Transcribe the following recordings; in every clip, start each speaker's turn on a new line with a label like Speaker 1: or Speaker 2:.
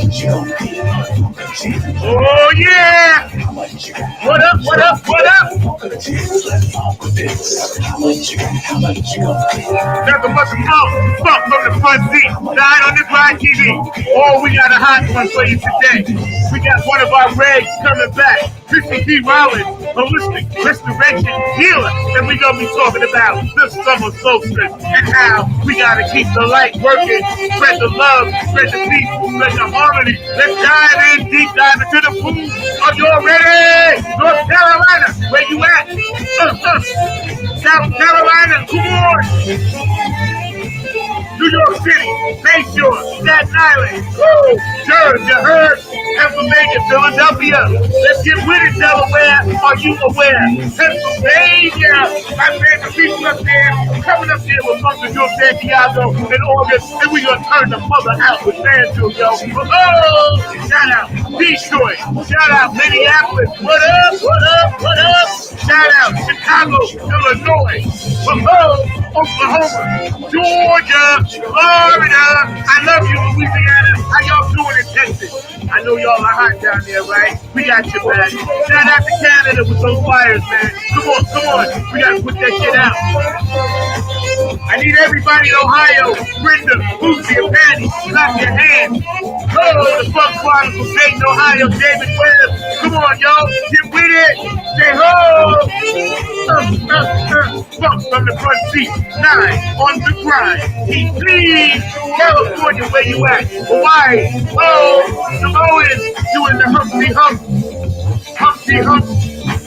Speaker 1: Oh yeah! What up? What up? What up? Nothing but some out fuck from the front seat. Died on this ride TV. Oh, we got a hot one for you today. We got one of our Regs coming back. Christy T. Rollins, holistic restoration healer. And we're gonna be talking about the summer solstice and how we gotta keep the light working, spread the love, spread the peace, spread the harmony. Let's dive in, deep dive into the pool. Are you all ready? North Carolina, where you at? South Carolina, come on! New York City, Bayshore, Staten Island, woo, Jersey, you heard? Pennsylvania, Philadelphia. Let's get with it, Delaware. Are you aware? Pennsylvania, my favorite people up there, coming up there with Uncle Joe Santiago in August, and we're going to turn the mother out with FanDuel, yo. Oh, shout out Detroit, shout out Minneapolis, what up, what up, what up? Shout out Chicago, Illinois, Oklahoma, Georgia, Florida. I love you, Louisiana. How y'all doing in Texas? I know y'all are hot down there, right? We got you, man. Shout out to Canada with those fires, man. Come on, come on. We got to put that shit out. I need everybody in Ohio, Brenda, Boosie, and Patty, clap your hands. Oh, the Funk Squad from Dayton, Ohio, David Webb. Come on, y'all. Get with it. Say ho. Funk from the front seat. 9 on the grind. Heat, please. California, where you at? Hawaii. Oh, Samoans doing the Humpty Hump. Humpty Hump.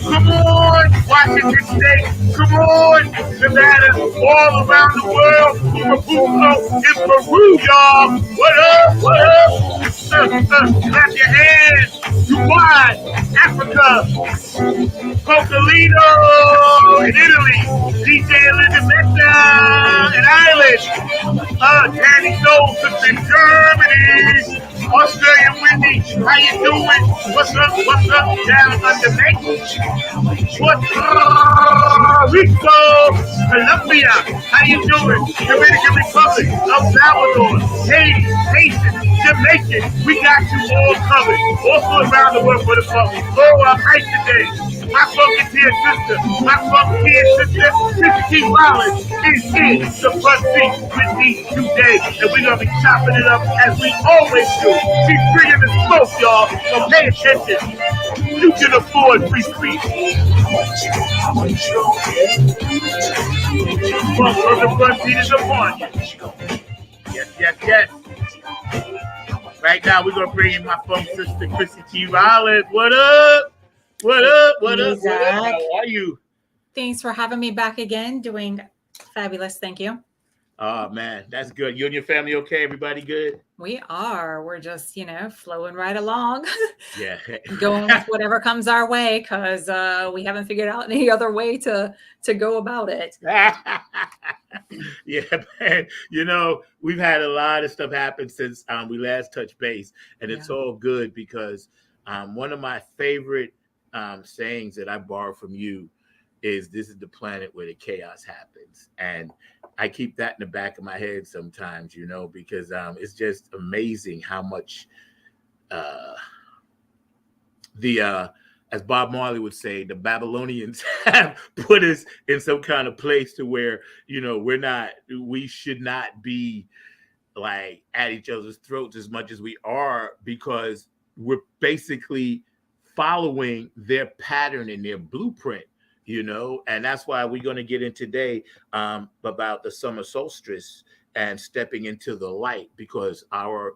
Speaker 1: Come on, Washington State. Come on, Nevada. All around the world. Pupulo in Peru, y'all. What up? What up? Clap your hands. Dubai, Africa. Cocalino in Italy. DJ Elizabeth in Ireland. Danny Stolz in Germany. Australian Wendy, how you doing? What's up? What's up? Down under me? Puerto Rico, Colombia, how you doing? Dominican Republic, El Salvador, Haiti, Haitian, Jamaican, we got you all covered. Also around the world for the funk. Oh, I'm hyped today. My funketeer sister, my funketeer sister, Sister T. Rollins is in the front seat with me today. And we're going to be chopping it up as we always do. She's bringing the smoke, y'all, so pay attention. You can afford free speech. Funk from the front seat is upon you. Yes, yes, yes. Right now, we're going to bring in my funk sister, Chrissy T. Rollins. What up? What up? What up? What up? How are you?
Speaker 2: Thanks for having me back again. Doing fabulous. Thank you.
Speaker 1: Oh, man. That's good. You and your family okay? Everybody good?
Speaker 2: We are. We're just, flowing right along.
Speaker 1: Yeah.
Speaker 2: Going with whatever comes our way because we haven't figured out any other way to go about it.
Speaker 1: Yeah, man. We've had a lot of stuff happen since we last touched base, and it's all good because one of my favorite sayings that I borrow from you is this is the planet where the chaos happens. And I keep that in the back of my head sometimes, because it's just amazing how much as Bob Marley would say, the Babylonians have put us in some kind of place to where, we should not be like at each other's throats as much as we are because we're basically following their pattern and their blueprint, and that's why we're going to get in today about the summer solstice and stepping into the light because our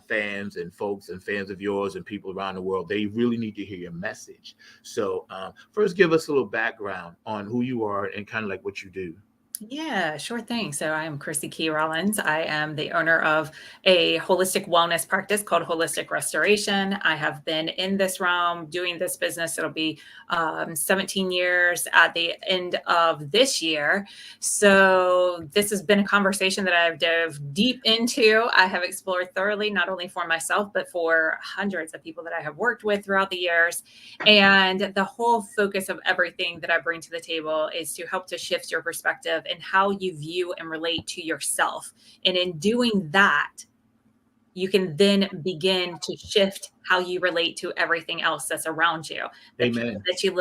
Speaker 1: fans and folks and fans of yours and people around the world, they really need to hear your message. So first, give us a little background on who you are and kind of like what you do.
Speaker 2: Yeah, sure thing. So I'm Chrissy Key Rollins. I am the owner of a holistic wellness practice called Holistic Restoration. I have been in this realm doing this business. It'll be 17 years at the end of this year. So this has been a conversation that I've dove deep into. I have explored thoroughly, not only for myself, but for hundreds of people that I have worked with throughout the years. And the whole focus of everything that I bring to the table is to help to shift your perspective and how you view and relate to yourself. And in doing that, you can then begin to shift how you relate to everything else that's around you. The people
Speaker 1: Amen.
Speaker 2: that you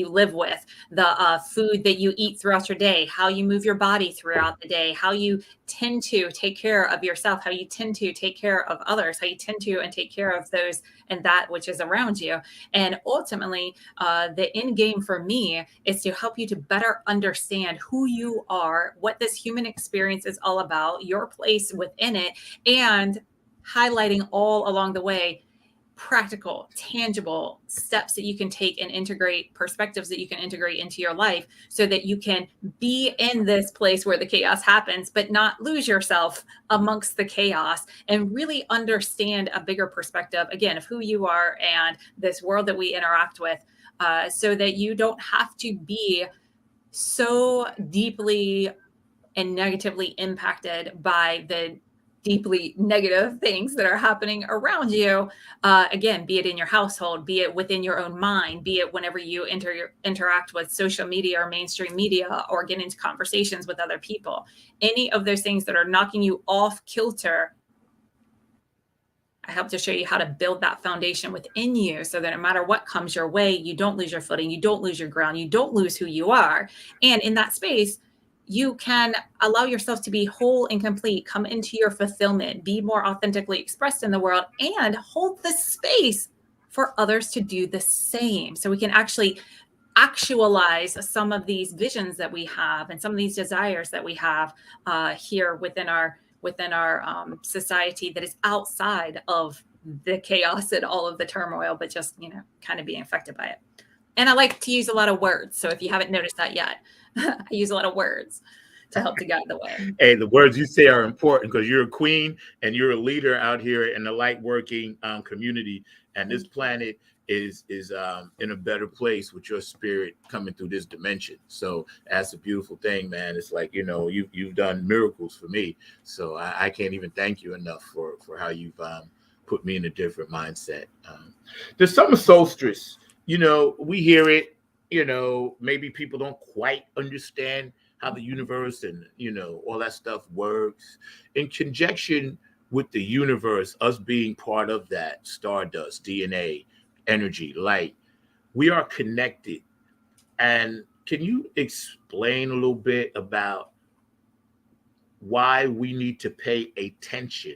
Speaker 2: live with, the food that you eat throughout your day, how you move your body throughout the day, how you tend to take care of yourself, how you tend to take care of others, how you tend to and take care of those and that which is around you. And ultimately, the end game for me is to help you to better understand who you are, what this human experience is all about, your place within it, and highlighting all along the way practical, tangible steps that you can take and integrate, perspectives that you can integrate into your life so that you can be in this place where the chaos happens, but not lose yourself amongst the chaos and really understand a bigger perspective, again, of who you are and this world that we interact with, so that you don't have to be so deeply and negatively impacted by the deeply negative things that are happening around you. Again, be it in your household, be it within your own mind, be it whenever you interact with social media or mainstream media or get into conversations with other people. Any of those things that are knocking you off kilter, I help to show you how to build that foundation within you so that no matter what comes your way, you don't lose your footing, you don't lose your ground, you don't lose who you are. And in that space, you can allow yourself to be whole and complete, come into your fulfillment, be more authentically expressed in the world, and hold the space for others to do the same. So we can actually actualize some of these visions that we have and some of these desires that we have here within our society that is outside of the chaos and all of the turmoil, but just kind of being affected by it. And I like to use a lot of words. So if you haven't noticed that yet, I use a lot of words to help to guide the way.
Speaker 1: Hey, the words you say are important because you're a queen and you're a leader out here in the light working community, and this planet is in a better place with your spirit coming through this dimension. So that's a beautiful thing, man. It's like, you've done miracles for me. So I can't even thank you enough for how you've put me in a different mindset. The summer solstice, we hear it, maybe people don't quite understand how the universe and, all that stuff works. In conjunction with the universe, us being part of that, stardust, DNA, energy, light, we are connected. And can you explain a little bit about why we need to pay attention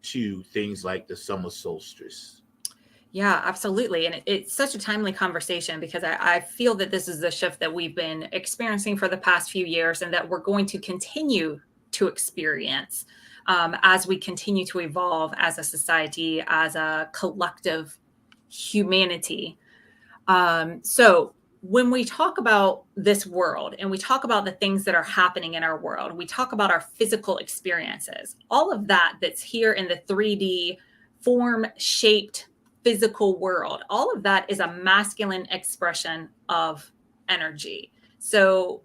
Speaker 1: to things like the summer solstice?
Speaker 2: Yeah, absolutely. And it's such a timely conversation because I feel that this is the shift that we've been experiencing for the past few years and that we're going to continue to experience as we continue to evolve as a society, as a collective humanity. So when we talk about this world and we talk about the things that are happening in our world, we talk about our physical experiences, all of that's here in the 3D form shaped physical world, all of that is a masculine expression of energy. So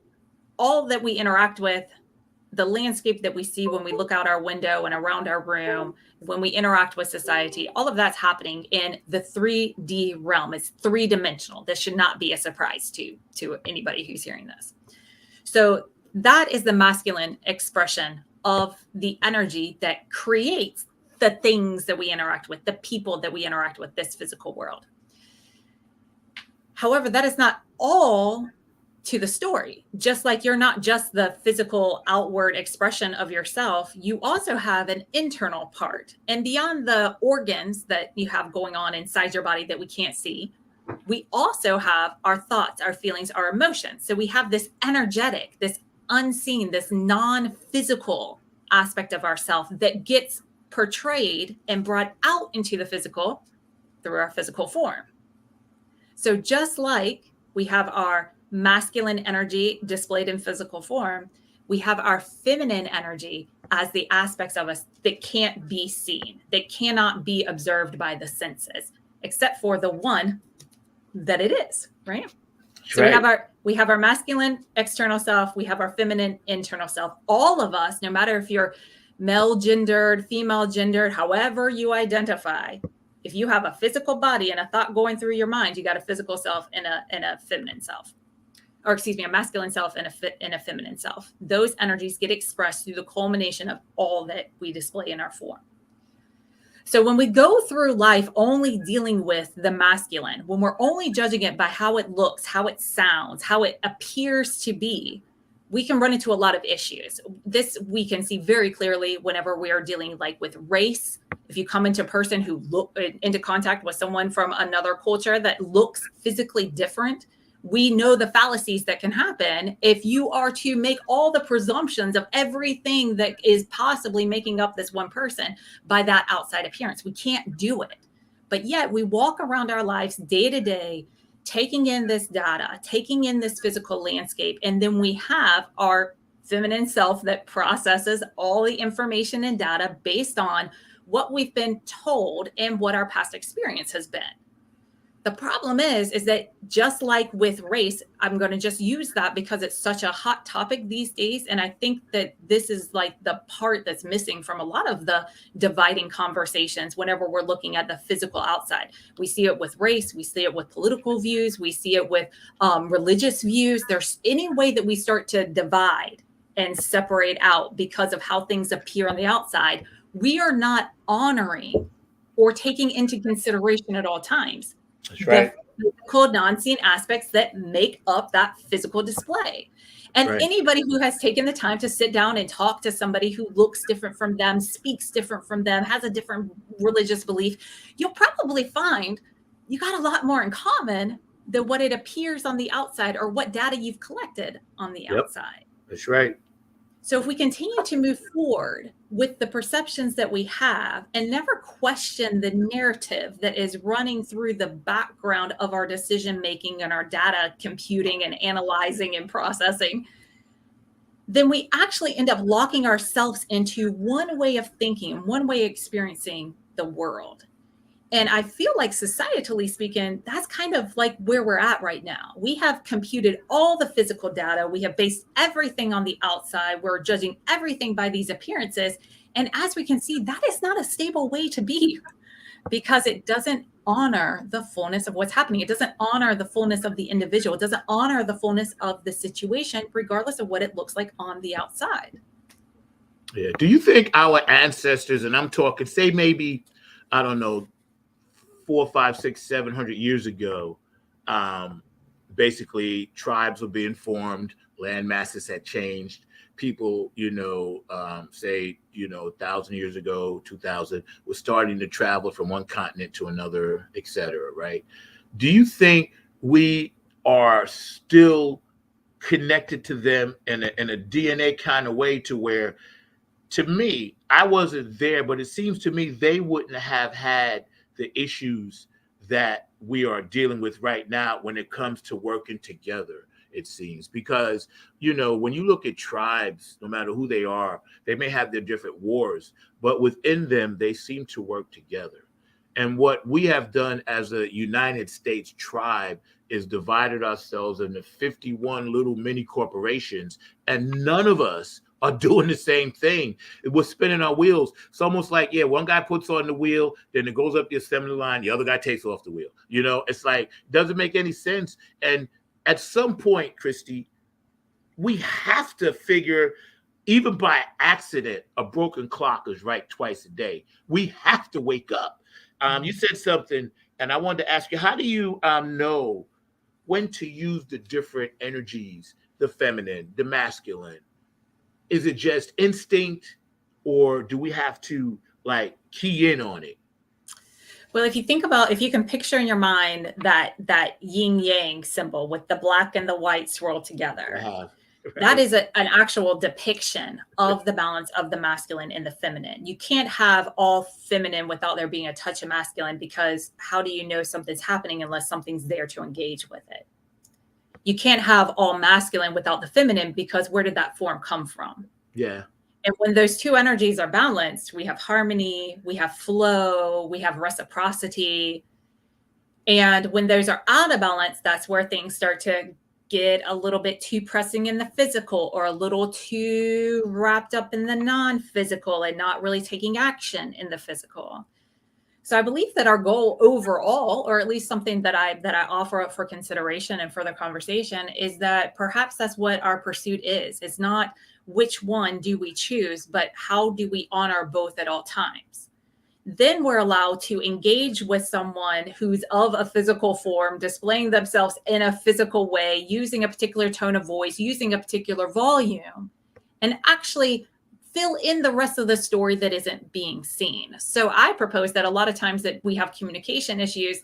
Speaker 2: all that we interact with, the landscape that we see when we look out our window and around our room, when we interact with society, all of that's happening in the 3D realm. It's three-dimensional. This should not be a surprise to anybody who's hearing this. So that is the masculine expression of the energy that creates the things that we interact with, the people that we interact with, this physical world. However, that is not all to the story. Just like you're not just the physical outward expression of yourself, you also have an internal part. And beyond the organs that you have going on inside your body that we can't see, we also have our thoughts, our feelings, our emotions. So we have this energetic, this unseen, this non-physical aspect of ourself that gets portrayed and brought out into the physical through our physical form. So just like we have our masculine energy displayed in physical form, we have our feminine energy as the aspects of us that can't be seen, that cannot be observed by the senses, except for the one that it is, right? So we have our masculine external self, we have our feminine internal self. All of us, no matter if you're male gendered, female gendered, however you identify, if you have a physical body and a thought going through your mind, you got a physical self and a feminine self, or excuse me, a masculine self and a feminine self. Those energies get expressed through the culmination of all that we display in our form. So when we go through life only dealing with the masculine, when we're only judging it by how it looks, how it sounds, how it appears to be, we can run into a lot of issues. This we can see very clearly whenever we are dealing like with race. If you come into a person who look into contact with someone from another culture that looks physically different, we know the fallacies that can happen if you are to make all the presumptions of everything that is possibly making up this one person by that outside appearance. We can't do it. But yet we walk around our lives day to day, taking in this data, taking in this physical landscape, and then we have our feminine self that processes all the information and data based on what we've been told and what our past experience has been. The problem is that just like with race, I'm going to just use that because it's such a hot topic these days. And I think that this is like the part that's missing from a lot of the dividing conversations whenever we're looking at the physical outside. We see it with race, we see it with political views, we see it with religious views. There's any way that we start to divide and separate out because of how things appear on the outside, we are not honoring or taking into consideration at all times
Speaker 3: That's right.
Speaker 2: the physical non-seen aspects that make up that physical display. And
Speaker 3: Right.
Speaker 2: anybody who has taken the time to sit down and talk to somebody who looks different from them, speaks different from them, has a different religious belief, you'll probably find you got a lot more in common than what it appears on the outside or what data you've collected on the
Speaker 3: Yep.
Speaker 2: outside.
Speaker 3: That's right.
Speaker 2: So if we continue to move forward with the perceptions that we have and never question the narrative that is running through the background of our decision making and our data computing and analyzing and processing, then we actually end up locking ourselves into one way of thinking, one way of experiencing the world. And I feel like societally speaking, that's kind of like where we're at right now. We have computed all the physical data. We have based everything on the outside. We're judging everything by these appearances. And as we can see, that is not a stable way to be because it doesn't honor the fullness of what's happening. It doesn't honor the fullness of the individual. It doesn't honor the fullness of the situation, regardless of what it looks like on the outside.
Speaker 3: Yeah. Do you think our ancestors, and I'm talking, say maybe, I don't know, 4, 5, 6, 700 years ago, basically tribes were being formed, land masses had changed. People, say, 1,000 years ago, 2,000, were starting to travel from one continent to another, et cetera, right? Do you think we are still connected to them in a DNA kind of way to where, to me, I wasn't there, but it seems to me they wouldn't have had the issues that we are dealing with right now when it comes to working together, it seems. Because, when you look at tribes, no matter who they are, they may have their different wars, but within them, they seem to work together. And what we have done as a United States tribe is divided ourselves into 51 little mini corporations, and none of us are doing the same thing. We're spinning our wheels. It's almost like, one guy puts on the wheel, then it goes up the assembly line, the other guy takes off the wheel. It's like, doesn't make any sense. And at some point, Christy, we have to figure, even by accident, a broken clock is right twice a day. We have to wake up. You said something, and I wanted to ask you, how do you know when to use the different energies, the feminine, the masculine? Is it just instinct, or do we have to key in on it?
Speaker 2: Well, if you can picture in your mind that yin yang symbol with the black and the white swirled together,
Speaker 3: Right.
Speaker 2: That is an actual depiction of the balance of the masculine and the feminine. You can't have all feminine without there being a touch of masculine, because how do you know something's happening unless something's there to engage with it? You can't have all masculine without the feminine, because where did that form come from?
Speaker 3: Yeah.
Speaker 2: And when those two energies are balanced, we have harmony, we have flow, we have reciprocity. And when those are out of balance, that's where things start to get a little bit too pressing in the physical, or a little too wrapped up in the non-physical and not really taking action in the physical. So I believe that our goal overall, or at least something that I offer up for consideration and further conversation, is that perhaps that's what our pursuit is. It's not which one do we choose, but how do we honor both at all times? then we're allowed to engage with someone who's of a physical form, displaying themselves in a physical way, using a particular tone of voice, using a particular volume, and actually fill in the rest of the story that isn't being seen. So I propose that a lot of times that we have communication issues,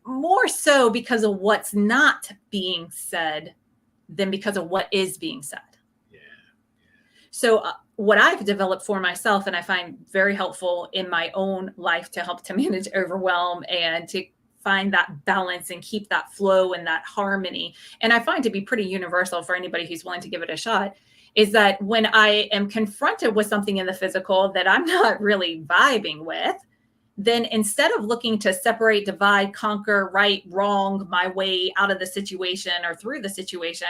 Speaker 2: more so because of what's not being said than because of what is being said.
Speaker 3: Yeah.
Speaker 2: So what I've developed for myself, and I find very helpful in my own life to help to manage overwhelm and to find that balance and keep that flow and that harmony. And I find to be pretty universal for anybody who's willing to give it a shot, is that when I am confronted with something in the physical that I'm not really vibing with, then instead of looking to separate, divide, conquer, right, wrong, my way out of the situation or through the situation,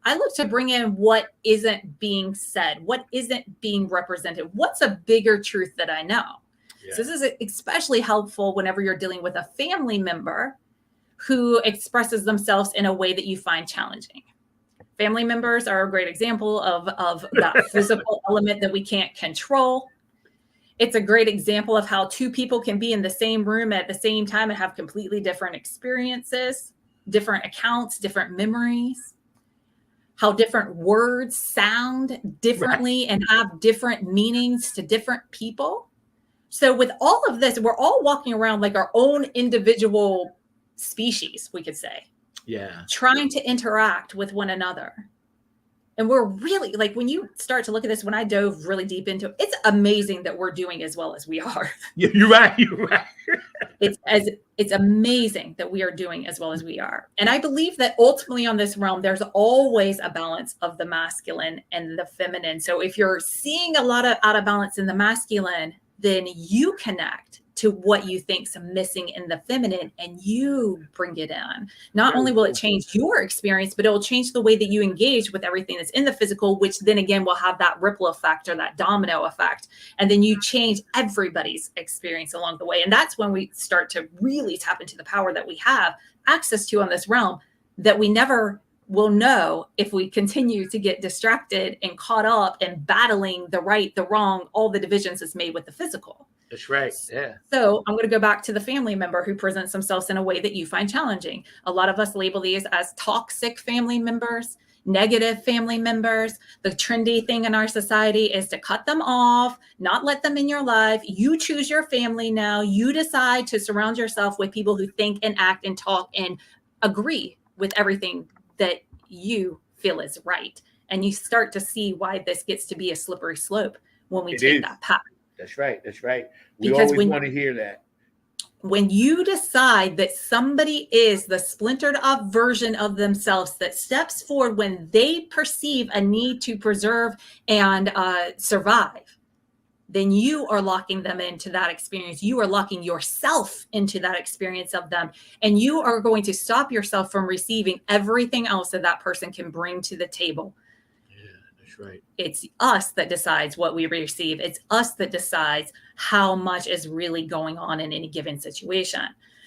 Speaker 2: I look to bring in what isn't being said, what isn't being represented, what's a bigger truth that I know.
Speaker 3: Yeah.
Speaker 2: So this is especially helpful whenever you're dealing with a family member who expresses themselves in a way that you find challenging. Family members are a great example of that physical element that we can't control. It's a great example of how two people can be in the same room at the same time and have completely different experiences, different accounts, different memories, how different words sound differently and have different meanings to different people. So with all of this, we're all walking around like our own individual species, we could say.
Speaker 3: Yeah.
Speaker 2: Trying to interact with one another. And we're really, like, when you start to look at this, when I dove really deep into it, it's amazing that we're doing as well as we are.
Speaker 3: You're right. You're right.
Speaker 2: It's amazing that we are doing as well as we are. And I believe that ultimately on this realm, there's always a balance of the masculine and the feminine. So if you're seeing a lot of out of balance in the masculine, then you connect to what you think's missing in the feminine and you bring it in. Not only will it change your experience, but it will change the way that you engage with everything that's in the physical, which then again will have that ripple effect or that domino effect. And then you change everybody's experience along the way. And that's when we start to really tap into the power that we have access to on this realm that we never will know if we continue to get distracted and caught up in battling the right, the wrong, all the divisions that's made with the physical.
Speaker 3: That's right. Yeah.
Speaker 2: So I'm going to go back to the family member who presents themselves in a way that you find challenging. A lot of us label these as toxic family members, negative family members. The trendy thing in our society is to cut them off, not let them in your life. You choose your family now. You decide to surround yourself with people who think and act and talk and agree with everything that you feel is right. And you start to see why this gets to be a slippery slope when we take that path.
Speaker 3: That's right. That's right. We
Speaker 2: Because
Speaker 3: always want to hear that.
Speaker 2: When you decide that somebody is the splintered up version of themselves that steps forward when they perceive a need to preserve and survive, then you are locking them into that experience. You are locking yourself into that experience of them. And you are going to stop yourself from receiving everything else that that person can bring to the table.
Speaker 3: Right.
Speaker 2: It's us that decides what we receive. It's us that decides how much is really going on in any given situation.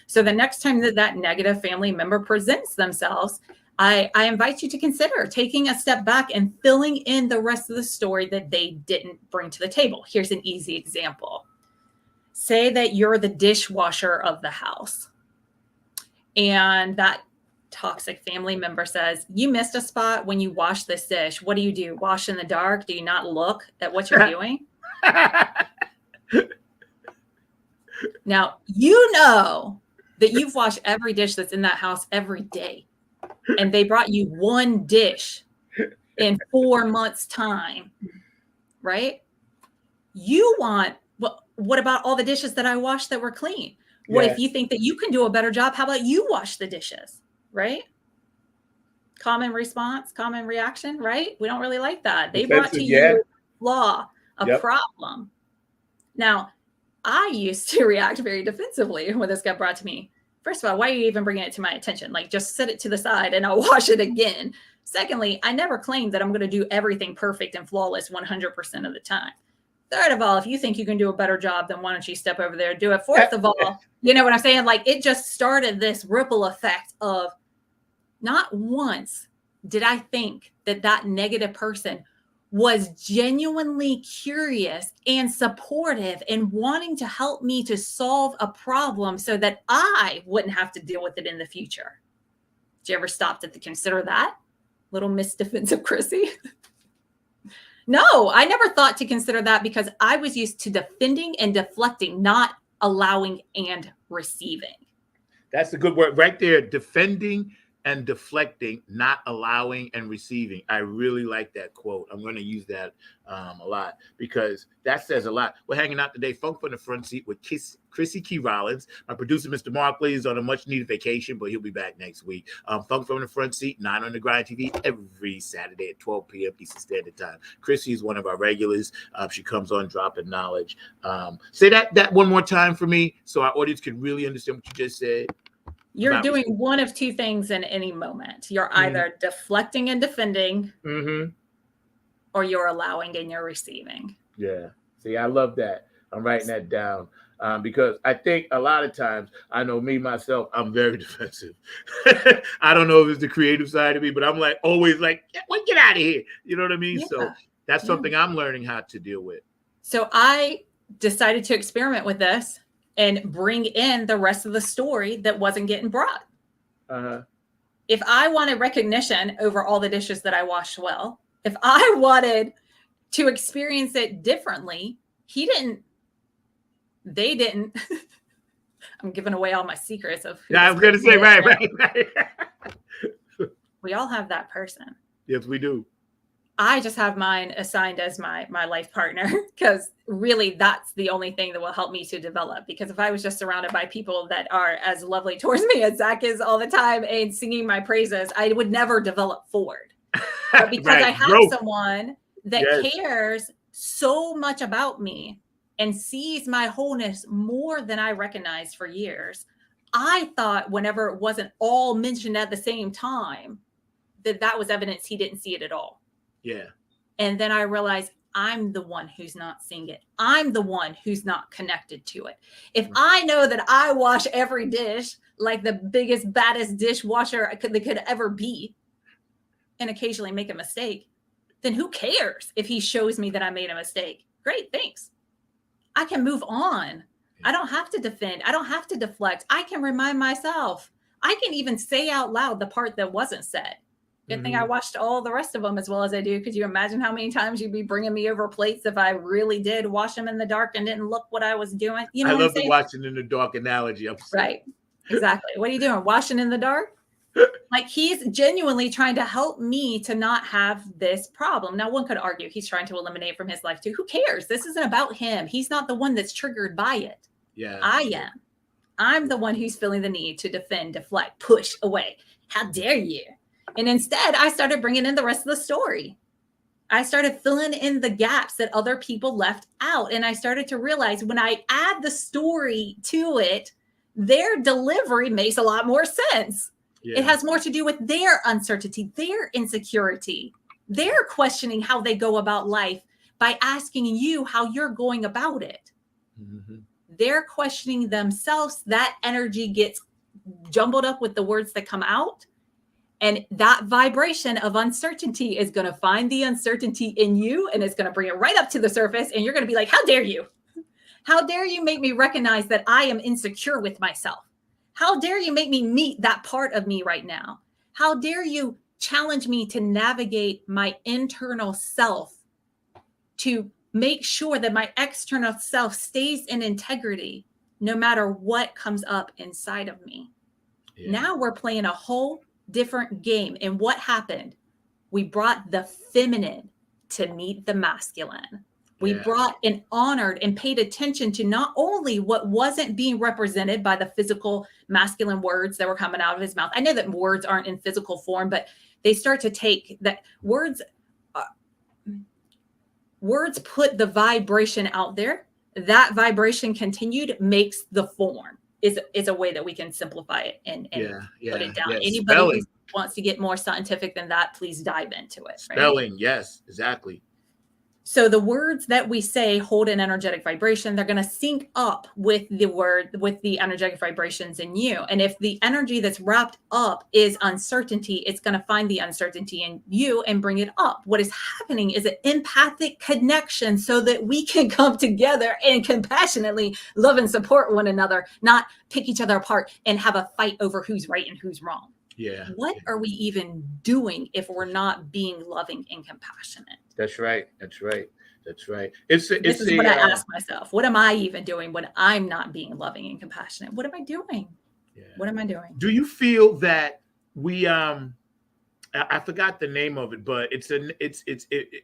Speaker 2: So the next time that that negative family member presents themselves, I invite you to consider taking a step back and filling in the rest of the story that they didn't bring to the table. Here's an easy example. Say that you're the dishwasher of the house, and that toxic family member says, you missed a spot when you wash this dish. What do? Wash in the dark? Do you not look at what you're doing? Now, you know that you've washed every dish that's in that house every day. And they brought you one dish in 4 months' time, right? You want, what about all the dishes that I washed that were clean? What if you think that you can do a better job? How about you wash the dishes? Right? Common response, common reaction, right? We don't really like that. They brought to you a flaw, a problem. Now, I used to react very defensively when this got brought to me. First of all, why are you even bringing it to my attention? Like, just set it to the side and I'll wash it again. Secondly, I never claimed that I'm going to do everything perfect and flawless 100% of the time. Third of all, if you think you can do a better job, then why don't you step over there and do it? Fourth of all, you know what I'm saying? Like, it just started this ripple effect of, not once did I think that that negative person was genuinely curious and supportive and wanting to help me to solve a problem so that I wouldn't have to deal with it in the future. Did you ever stop to consider that? Little Miss Defensive Chrissy? No, I never thought to consider that because I was used to defending and deflecting, not allowing and receiving.
Speaker 3: That's a good word right there. Defending and deflecting, not allowing and receiving. I really like that quote. I'm going to use that a lot because that says a lot. We're hanging out today, Funk from the Front Seat with Chrissy Key Rollins. My producer, Mr. Markley, is on a much-needed vacation, but he'll be back next week. Funk from the Front Seat, 9 on the Grind TV, every Saturday at 12 p.m. Eastern Standard Time. Chrissy is one of our regulars. She comes on dropping knowledge. Say that one more time for me so our audience can really understand what you just said.
Speaker 2: You're doing one of two things in any moment. You're either deflecting and defending, or you're allowing and you're receiving.
Speaker 3: Yeah. See, I love that. I'm writing that down because I think a lot of times, I know me, myself, I'm very defensive. I don't know if it's the creative side of me, but I'm like always like, get out of here. You know what I mean? Yeah. So that's something I'm learning how to deal with.
Speaker 2: So I decided to experiment with this and bring in the rest of the story that wasn't getting brought. If I wanted recognition over all the dishes that I washed well, if I wanted to experience it differently, they didn't. I'm giving away all my secrets of who.
Speaker 3: Yeah, I was going to say, right.
Speaker 2: We all have that person.
Speaker 3: Yes, we do.
Speaker 2: I just have mine assigned as my life partner because really that's the only thing that will help me to develop. Because if I was just surrounded by people that are as lovely towards me as Zach is all the time and singing my praises, I would never develop forward. But because I have someone that cares so much about me and sees my wholeness more than I recognized for years, I thought whenever it wasn't all mentioned at the same time, that was evidence he didn't see it at all.
Speaker 3: Yeah.
Speaker 2: And then I realized I'm the one who's not seeing it. I'm the one who's not connected to it. If I know that I wash every dish like the biggest, baddest dishwasher they could ever be, and occasionally make a mistake, then who cares if he shows me that I made a mistake? Great, thanks. I can move on. I don't have to defend. I don't have to deflect. I can remind myself. I can even say out loud the part that wasn't said. Good thing I watched all the rest of them as well as I do. Could you imagine how many times you'd be bringing me over plates if I really did wash them in the dark and didn't look what I was doing? You know,
Speaker 3: I love the watching in the dark analogy.
Speaker 2: Right. Exactly. What are you doing? Washing in the dark? Like he's genuinely trying to help me to not have this problem. Now, one could argue he's trying to eliminate from his life too. Who cares? This isn't about him. He's not the one that's triggered by it.
Speaker 3: Yeah.
Speaker 2: I am. I'm the one who's feeling the need to defend, deflect, push away. How dare you? And instead, I started bringing in the rest of the story. I started filling in the gaps that other people left out. And I started to realize when I add the story to it, their delivery makes a lot more sense. Yeah. It has more to do with their uncertainty, their insecurity, their questioning how they go about life by asking you how you're going about it. They're questioning themselves. That energy gets jumbled up with the words that come out. And that vibration of uncertainty is going to find the uncertainty in you and it's going to bring it right up to the surface. And you're going to be like, how dare you? How dare you make me recognize that I am insecure with myself? How dare you make me meet that part of me right now? How dare you challenge me to navigate my internal self to make sure that my external self stays in integrity no matter what comes up inside of me? Yeah. Now we're playing a whole different game. And what happened? We brought the feminine to meet the masculine. We brought and honored and paid attention to not only what wasn't being represented by the physical masculine words that were coming out of his mouth. I know that words aren't in physical form, but they start to take that words put the vibration out there. That vibration continued makes the form. Is a way that we can simplify it and put it down. Anybody who wants to get more scientific than that, please dive into it.
Speaker 3: Spelling, right? Yes, exactly.
Speaker 2: So the words that we say hold an energetic vibration. They're going to sync up with the energetic vibrations in you. And if the energy that's wrapped up is uncertainty, it's going to find the uncertainty in you and bring it up. What is happening is an empathic connection so that we can come together and compassionately love and support one another, not pick each other apart and have a fight over who's right and who's wrong.
Speaker 3: Yeah.
Speaker 2: What are we even doing if we're not being loving and compassionate?
Speaker 3: That's right. That's right.
Speaker 2: This is what I ask myself. What am I even doing when I'm not being loving and compassionate? What am I doing?
Speaker 3: Yeah.
Speaker 2: What am I doing?
Speaker 3: Do you feel that we I forgot the name of it, but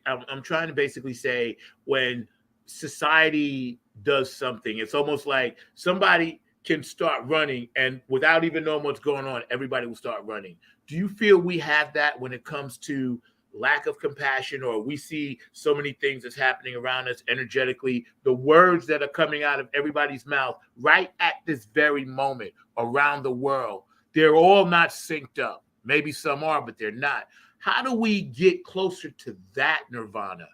Speaker 3: I'm trying to basically say when society does something, it's almost like somebody can start running and without even knowing what's going on, everybody will start running. Do you feel we have that when it comes to lack of compassion, or we see so many things that's happening around us energetically, the words that are coming out of everybody's mouth right at this very moment around the world, they're all not synced up. Maybe some are, but they're not. How do we get closer to that nirvana?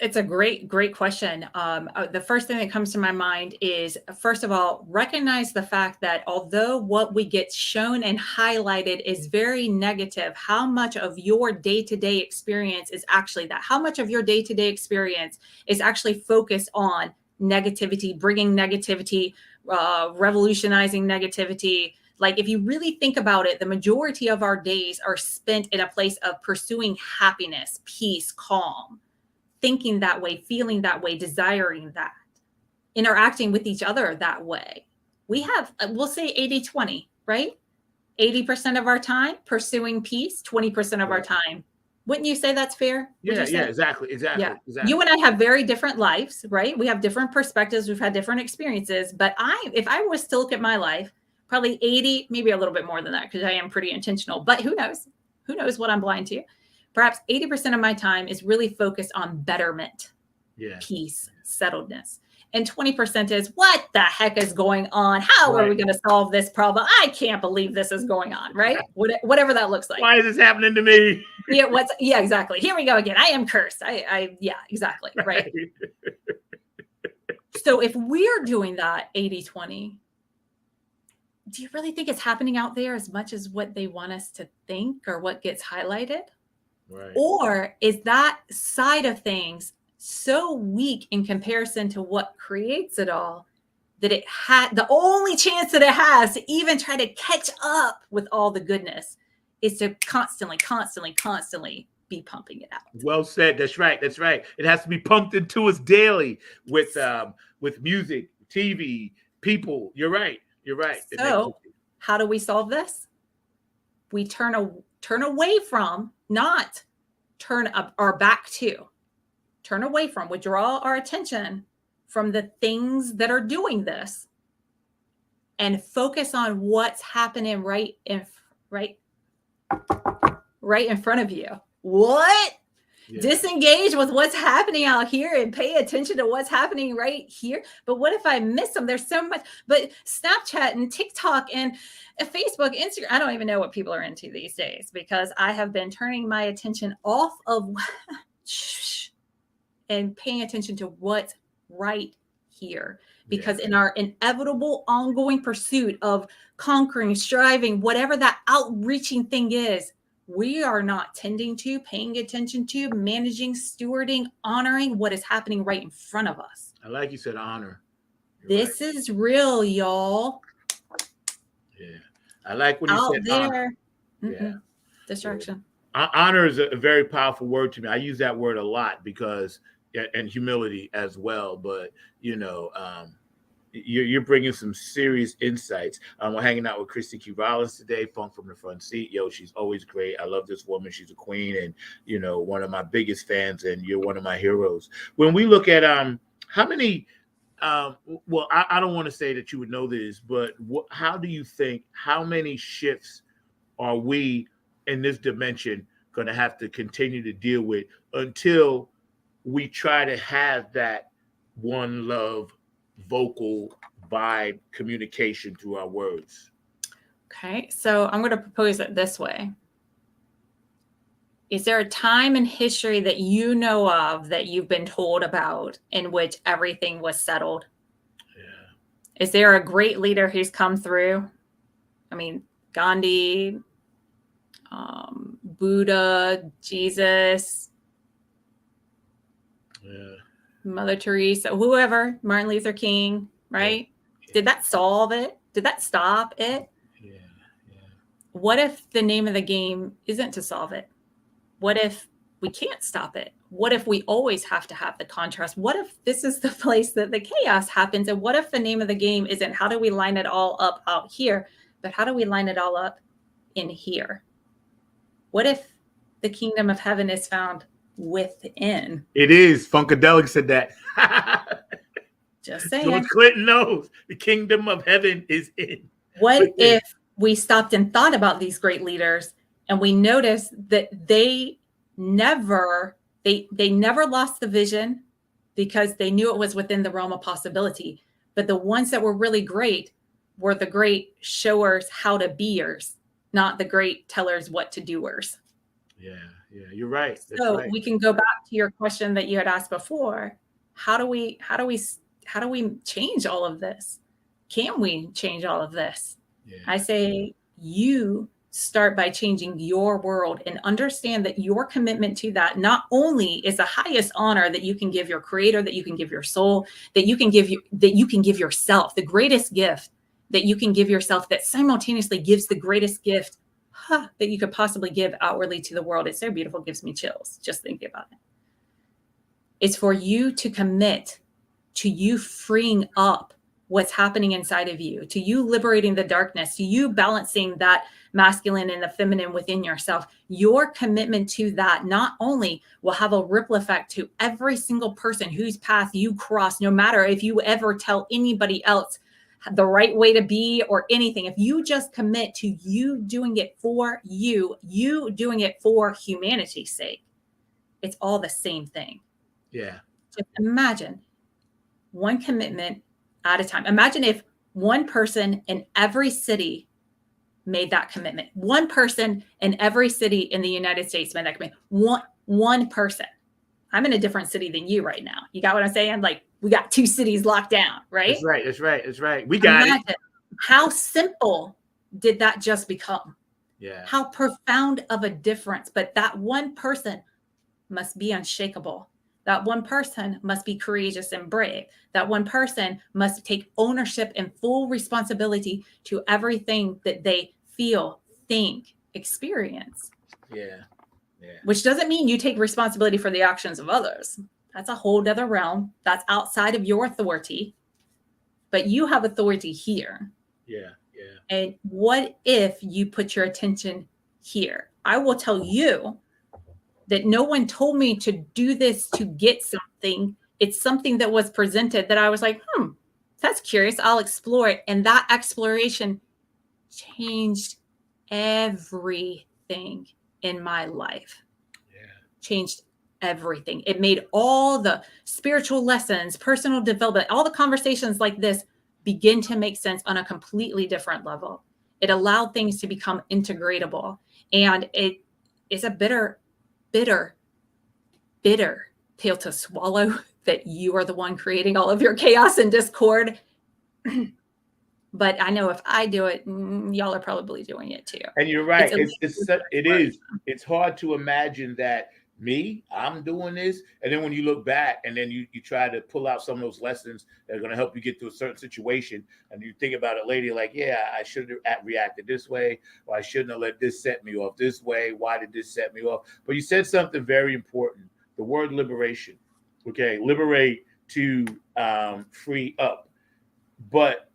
Speaker 2: It's a great question. The first thing that comes to my mind is, first of all, recognize the fact that although what we get shown and highlighted is very negative, how much of your day-to-day experience is actually that? How much of your day-to-day experience is actually focused on negativity, bringing negativity, revolutionizing negativity? Like, if you really think about it, the majority of our days are spent in a place of pursuing happiness, peace, calm, thinking that way, feeling that way, desiring that, interacting with each other that way. We have, we'll say 80-20, right? 80% of our time pursuing peace, 20% of our time. Wouldn't you say that's fair?
Speaker 3: Yeah, exactly.
Speaker 2: Yeah. You and I have very different lives, right? We have different perspectives. We've had different experiences. But if I was to look at my life, probably 80, maybe a little bit more than that, because I am pretty intentional. But who knows? Who knows what I'm blind to? Perhaps 80% of my time is really focused on betterment, peace, settledness. And 20% is, what the heck is going on? How are we going to solve this problem? I can't believe this is going on, right? Whatever that looks like.
Speaker 3: Why is this happening to me?
Speaker 2: Yeah, exactly. Here we go again. I am cursed. Yeah, exactly. Right. So if we're doing that 80-20, do you really think it's happening out there as much as what they want us to think or what gets highlighted?
Speaker 3: Right.
Speaker 2: Or is that side of things so weak in comparison to what creates it all that it had the only chance that it has to even try to catch up with all the goodness is to constantly be pumping it out?
Speaker 3: Well said. That's right. It has to be pumped into us daily with music, TV, people. You're right.
Speaker 2: So how do we solve this? We turn away from, not turn up our back to, turn away from, withdraw our attention from the things that are doing this and focus on what's happening right in front of you. What? Yeah. Disengage with what's happening out here and pay attention to what's happening right here. But what if I miss them? There's so much. But Snapchat and TikTok and Facebook, Instagram, I don't even know what people are into these days, because I have been turning my attention off of and paying attention to what's right here. Because in our inevitable ongoing pursuit of conquering, striving, whatever that outreaching thing is, we are not tending to, paying attention to, managing, stewarding, honoring what is happening right in front of us.
Speaker 3: I like you said honor.
Speaker 2: This is real, y'all.
Speaker 3: Yeah. I like when you said
Speaker 2: there.
Speaker 3: Honor. Yeah.
Speaker 2: Distraction.
Speaker 3: Honor is a very powerful word to me. I use that word a lot because, and humility as well. But, you're bringing some serious insights. We're hanging out with Christy Key Rollins today, Funk from the Front Seat. She's always great. I love this woman. She's a queen and, one of my biggest fans, and you're one of my heroes. When we look at how many, I don't want to say that you would know this, but how do you think, how many shifts are we in this dimension going to have to continue to deal with until we try to have that one love, vocal vibe communication through our words?
Speaker 2: Okay, so I'm going to propose it this way. Is there a time in history that you know of that you've been told about in which everything was settled?
Speaker 3: Yeah.
Speaker 2: Is there a great leader who's come through? I mean, Gandhi, Buddha, Jesus,
Speaker 3: Yeah.
Speaker 2: Mother Teresa, whoever, Martin Luther King, right?
Speaker 3: Yeah.
Speaker 2: Did that solve it? Did that stop it?
Speaker 3: Yeah. Yeah.
Speaker 2: What if the name of the game isn't to solve it? What if we can't stop it? What if we always have to have the contrast? What if this is the place that the chaos happens? And what if the name of the game isn't how do we line it all up out here, but how do we line it all up in here? What if the kingdom of heaven is found within?
Speaker 3: It is. Funkadelic said that.
Speaker 2: Just
Speaker 3: George
Speaker 2: saying.
Speaker 3: Clinton knows the kingdom of heaven is in.
Speaker 2: What if we stopped and thought about these great leaders and we noticed that they never lost the vision because they knew it was within the realm of possibility. But the ones that were really great were the great showers how to beers, not the great tellers what to doers.
Speaker 3: Yeah, yeah, you're right. That's
Speaker 2: So
Speaker 3: right.
Speaker 2: we can go back to your question that you had asked before. How do we change all of this? Can we change all of this?
Speaker 3: Yeah.
Speaker 2: I say you start by changing your world and understand that your commitment to that not only is the highest honor that you can give your creator, that you can give your soul, that you can give yourself, the greatest gift that you can give yourself that simultaneously gives the greatest gift that you could possibly give outwardly to the world. It's so beautiful. It gives me chills just thinking about it. It's for you to commit to you freeing up what's happening inside of you, to you liberating the darkness, to you balancing that masculine and the feminine within yourself. Your commitment to that not only will have a ripple effect to every single person whose path you cross, no matter if you ever tell anybody else the right way to be or anything. If you just commit to you doing it for you doing it for humanity's sake, it's all the same thing.
Speaker 3: Yeah.
Speaker 2: Just imagine one commitment at a time. Imagine if one person in every city made that commitment. One person in every city in the United States made that commitment. One person. I'm in a different city than you right now. You got what I'm saying? Like we got 2 cities locked down, right?
Speaker 3: That's right. That's right. That's right. We got it.
Speaker 2: How simple did that just become?
Speaker 3: Yeah.
Speaker 2: How profound of a difference. But that one person must be unshakable. That one person must be courageous and brave. That one person must take ownership and full responsibility to everything that they feel, think, experience.
Speaker 3: Yeah. Yeah.
Speaker 2: Which doesn't mean you take responsibility for the actions of others. That's a whole other realm. That's outside of your authority. But you have authority here.
Speaker 3: Yeah. Yeah.
Speaker 2: And what if you put your attention here? I will tell you that no one told me to do this to get something. It's something that was presented that I was like, that's curious. I'll explore it. And that exploration changed everything in my life.
Speaker 3: Yeah.
Speaker 2: Changed everything. It made all the spiritual lessons, personal development, all the conversations like this begin to make sense on a completely different level. It allowed things to become integratable. And it is a bitter pill to swallow that you are the one creating all of your chaos and discord. But I know if I do it, y'all are probably doing it too.
Speaker 3: And you're right. It's hard to imagine that I'm doing this. And then when you look back and then you try to pull out some of those lessons that are going to help you get through a certain situation. And you think about it later, like, yeah, I should have reacted this way, or I shouldn't have let this set me off this way. Why did this set me off? But you said something very important. The word liberation. Okay. Liberate to free up. But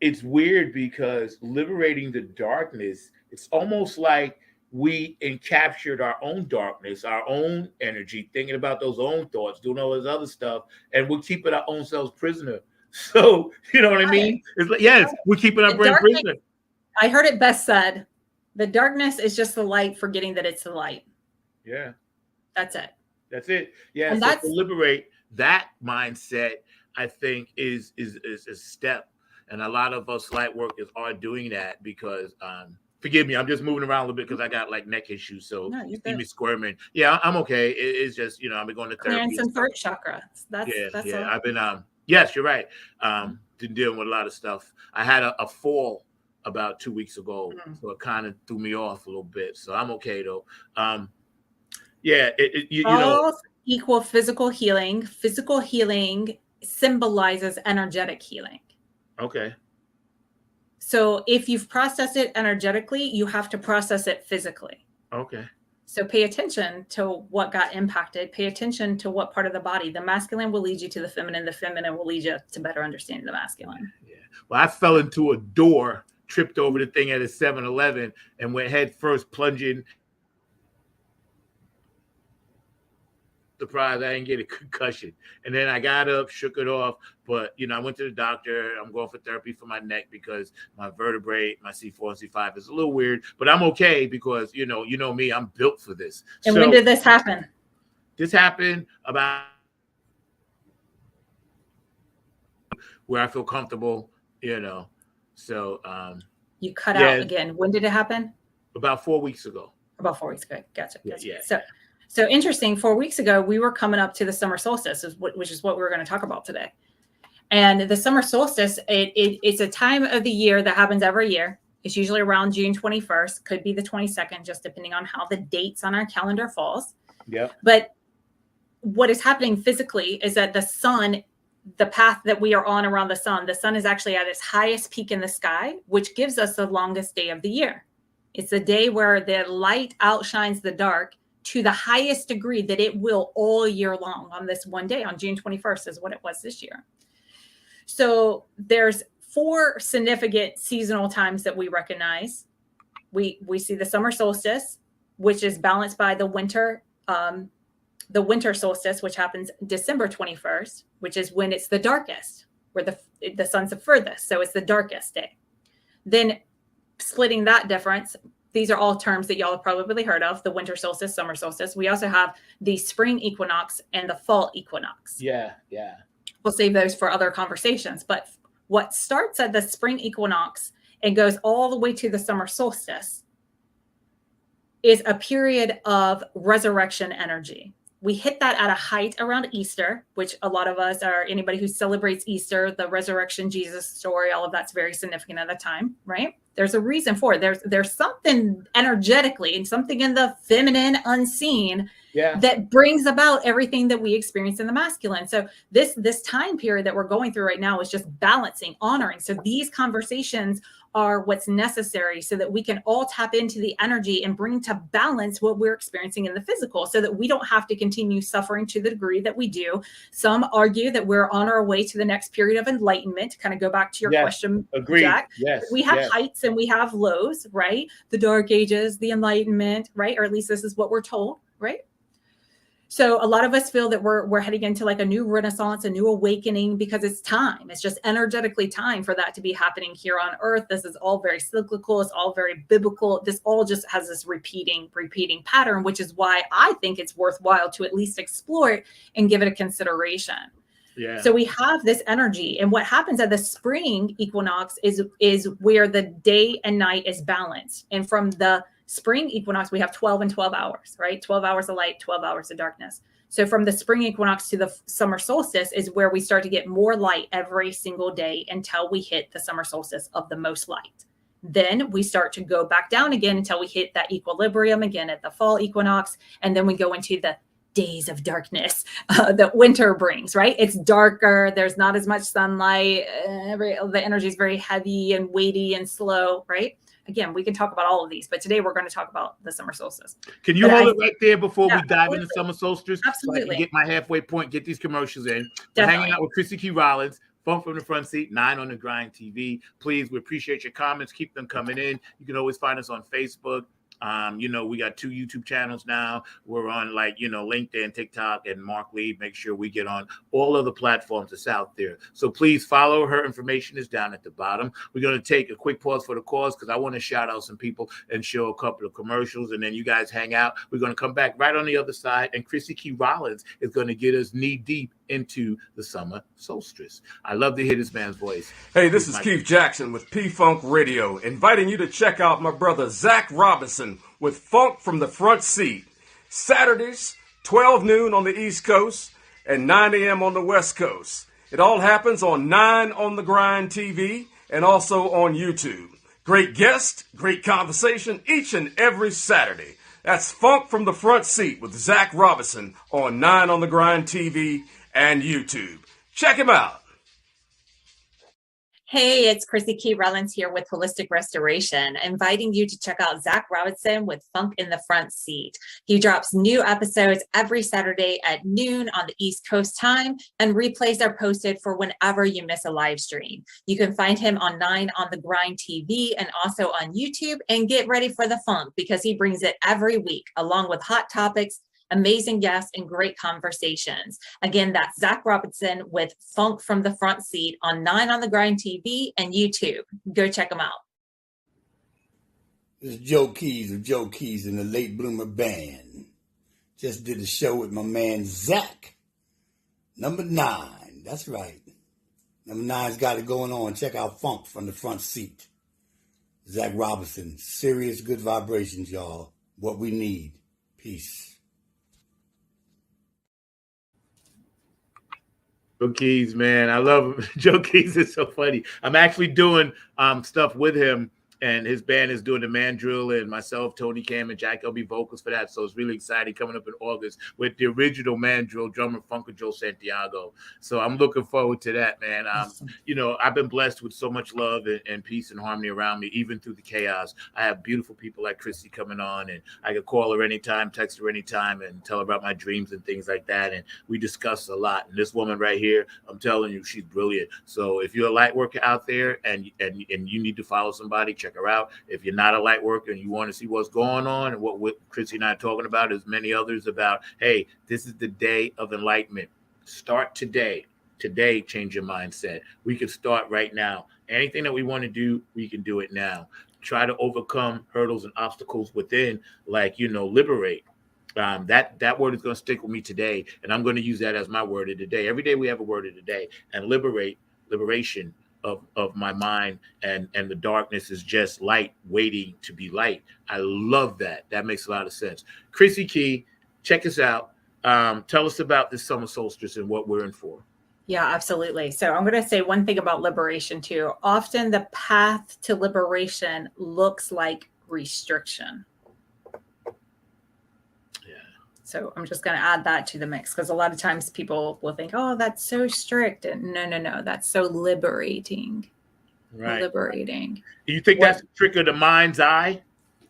Speaker 3: it's weird because liberating the darkness, it's almost like we encaptured our own darkness, our own energy, thinking about those own thoughts, doing all this other stuff, and we're keeping our own selves prisoner. So, you know what I mean? It's like, yes, we're keeping our brain prisoner.
Speaker 2: I heard it best said, the darkness is just the light forgetting that it's the light.
Speaker 3: Yeah.
Speaker 2: That's it.
Speaker 3: That's it. Yeah.
Speaker 2: And
Speaker 3: so to liberate that mindset, I think is a step. And a lot of us light workers are doing that because Forgive me, I'm just moving around a little bit because I got like neck issues. So
Speaker 2: No,
Speaker 3: you
Speaker 2: you're
Speaker 3: see
Speaker 2: good.
Speaker 3: me squirming. Yeah, I'm okay. It's just, I've been going to
Speaker 2: Clearing
Speaker 3: therapy.
Speaker 2: some throat chakra. That's
Speaker 3: Yeah.
Speaker 2: all.
Speaker 3: I've been yes, you're right. Been dealing with a lot of stuff. I had a fall about 2 weeks ago, so it kind of threw me off a little bit. So I'm okay though. Yeah, you know.
Speaker 2: All equal physical healing. Physical healing symbolizes energetic healing.
Speaker 3: Okay.
Speaker 2: So if you've processed it energetically, you have to process it physically.
Speaker 3: Okay.
Speaker 2: So pay attention to what got impacted. Pay attention to what part of the body. The masculine will lead you to the feminine. The feminine will lead you to better understanding the masculine.
Speaker 3: Yeah. Well, I fell into a door, tripped over the thing at a 7-Eleven, and went head first plunging. Surprised I didn't get a concussion. And then I got up, shook it off. But, I went to the doctor. I'm going for therapy for my neck because my vertebrae, my C4 and C5 is a little weird. But I'm okay because, you know me, I'm built for this.
Speaker 2: And
Speaker 3: so,
Speaker 2: when did this happen?
Speaker 3: This happened about where I feel comfortable, So
Speaker 2: You cut out again. When did it happen?
Speaker 3: About 4 weeks ago.
Speaker 2: About 4 weeks ago. Gotcha.
Speaker 3: Yeah.
Speaker 2: So interesting. 4 weeks ago, we were coming up to the summer solstice, which is what we're going to talk about today. And the summer solstice, it's a time of the year that happens every year. It's usually around June 21st, could be the 22nd, just depending on how the dates on our calendar falls.
Speaker 3: Yeah.
Speaker 2: But what is happening physically is that the sun, the path that we are on around the sun is actually at its highest peak in the sky, which gives us the longest day of the year. It's the day where the light outshines the dark to the highest degree that it will all year long on this one day. On June 21st is what it was this year. So there's 4 significant seasonal times that we recognize. We see the summer solstice, which is balanced by the winter solstice, which happens December 21st, which is when it's the darkest, where the sun's the furthest. So it's the darkest day. Then splitting that difference, these are all terms that y'all have probably heard of: the winter solstice, summer solstice. We also have the spring equinox and the fall equinox.
Speaker 3: Yeah.
Speaker 2: We'll save those for other conversations. But what starts at the spring equinox and goes all the way to the summer solstice is a period of resurrection energy. We hit that at a height around Easter, which a lot of us are, anybody who celebrates Easter, the resurrection Jesus story, all of that's very significant at the time, right? There's a reason for it. There's something energetically and something in the feminine unseen that brings about everything that we experience in the masculine. So this time period that we're going through right now is just balancing, honoring. So these conversations are what's necessary so that we can all tap into the energy and bring to balance what we're experiencing in the physical, so that we don't have to continue suffering to the degree that we do. Some argue that we're on our way to the next period of enlightenment, to kind of go back to your question,
Speaker 3: agreed.
Speaker 2: Jack.
Speaker 3: Yes.
Speaker 2: We have heights and we have lows, right? The dark ages, the enlightenment, right? Or at least this is what we're told, right? So a lot of us feel that we're heading into like a new renaissance, a new awakening, because it's time. It's just energetically time for that to be happening here on earth. This is all very cyclical. It's all very biblical. This all just has this repeating pattern, which is why I think it's worthwhile to at least explore it and give it a consideration.
Speaker 3: Yeah.
Speaker 2: So we have this energy, and what happens at the spring equinox is where the day and night is balanced. And from the spring equinox, we have 12 and 12 hours, right? 12 hours of light, 12 hours of darkness. So from the spring equinox to the summer solstice is where we start to get more light every single day until we hit the summer solstice of the most light. Then we start to go back down again until we hit that equilibrium again at the fall equinox. And then we go into the days of darkness that winter brings, right? It's darker. There's not as much sunlight. The energy is very heavy and weighty and slow, right? Again, we can talk about all of these, but today we're going to talk about the summer solstice.
Speaker 3: Can you hold it right there before we dive
Speaker 2: absolutely.
Speaker 3: into summer solstice?
Speaker 2: Absolutely.
Speaker 3: So I can get my halfway point, get these commercials in. We're
Speaker 2: Definitely.
Speaker 3: hanging out with Chrissy Key Rollins, Phone from the Front Seat, 9 on the Grind TV. Please, we appreciate your comments. Keep them coming in. You can always find us on Facebook. We got 2 YouTube channels now. We're on LinkedIn, TikTok, and Mark Lee. Make sure we get on all of the platforms that's out there. So please follow her. Information is down at the bottom. We're going to take a quick pause for the cause because I want to shout out some people and show a couple of commercials, and then you guys hang out. We're going to come back right on the other side, and Chrissy Key Rollins is going to get us knee deep into the summer solstice. I love to hear this man's voice.
Speaker 4: Hey, this is Keith Jackson with P-Funk Radio, inviting you to check out my brother Zach Robinson with Funk from the Front Seat. Saturdays, 12 noon on the East Coast and 9 a.m. on the West Coast. It all happens on 9 on the Grind TV and also on YouTube. Great guest, great conversation each and every Saturday. That's Funk from the Front Seat with Zach Robinson on 9 on the Grind TV and YouTube. Check him out.
Speaker 2: Hey, it's Chrissy Key Rollins here with Holistic Restoration, inviting you to check out Zach Robinson with Funk in the Front Seat. He drops new episodes every Saturday at noon on the East Coast time, and replays are posted for whenever you miss a live stream. You can find him on 9 on the Grind TV and also on YouTube, and get ready for the funk because he brings it every week along with hot topics, amazing guests, and great conversations. Again, that's Zach Robinson with Funk from the Front Seat on 9 on the Grind TV and YouTube. Go check them out.
Speaker 5: This is Joe Keys of Joe Keys and the Late Bloomer Band. Just did a show with my man Zach. Number 9. That's right. Number 9's got it going on. Check out Funk from the Front Seat. Zach Robinson. Serious good vibrations, y'all. What we need. Peace.
Speaker 3: Joe Keys, man, I love him. Joe Keys is so funny. I'm actually doing stuff with him, and his band is doing the Mandrill, and myself, Tony Cam, and Jack LB vocals for that. So it's really exciting coming up in August with the original Mandrill drummer, Funker Joe Santiago. So I'm looking forward to that, man. You know, I've been blessed with so much love and peace and harmony around me, even through the chaos. I have beautiful people like Chrissy coming on, and I could call her anytime, text her anytime, and tell her about my dreams and things like that. And we discuss a lot. And this woman right here, I'm telling you, she's brilliant. So if you're a light worker out there and you need to follow somebody, check her out. If you're not a light worker and you want to see what's going on and what Chrissy and I are talking about, as many others about, hey, this is the day of enlightenment. Start today. Today, change your mindset. We can start right now. Anything that we want to do, we can do it now. Try to overcome hurdles and obstacles within, like, liberate. That word is going to stick with me today, and I'm going to use that as my word of the day. Every day we have a word of the day, and liberation of my mind, and the darkness is just light waiting to be light. I love that. That makes a lot of sense. Chrissy Key, check us out. Tell us about this summer solstice and what we're in for.
Speaker 2: Yeah, absolutely. So I'm going to say one thing about liberation too. Often the path to liberation looks like restriction. So I'm just going to add that to the mix, because a lot of times people will think, oh, that's so strict. And no, that's so liberating.
Speaker 3: Right.
Speaker 2: Liberating.
Speaker 3: Do you think that's a trick of the mind's eye?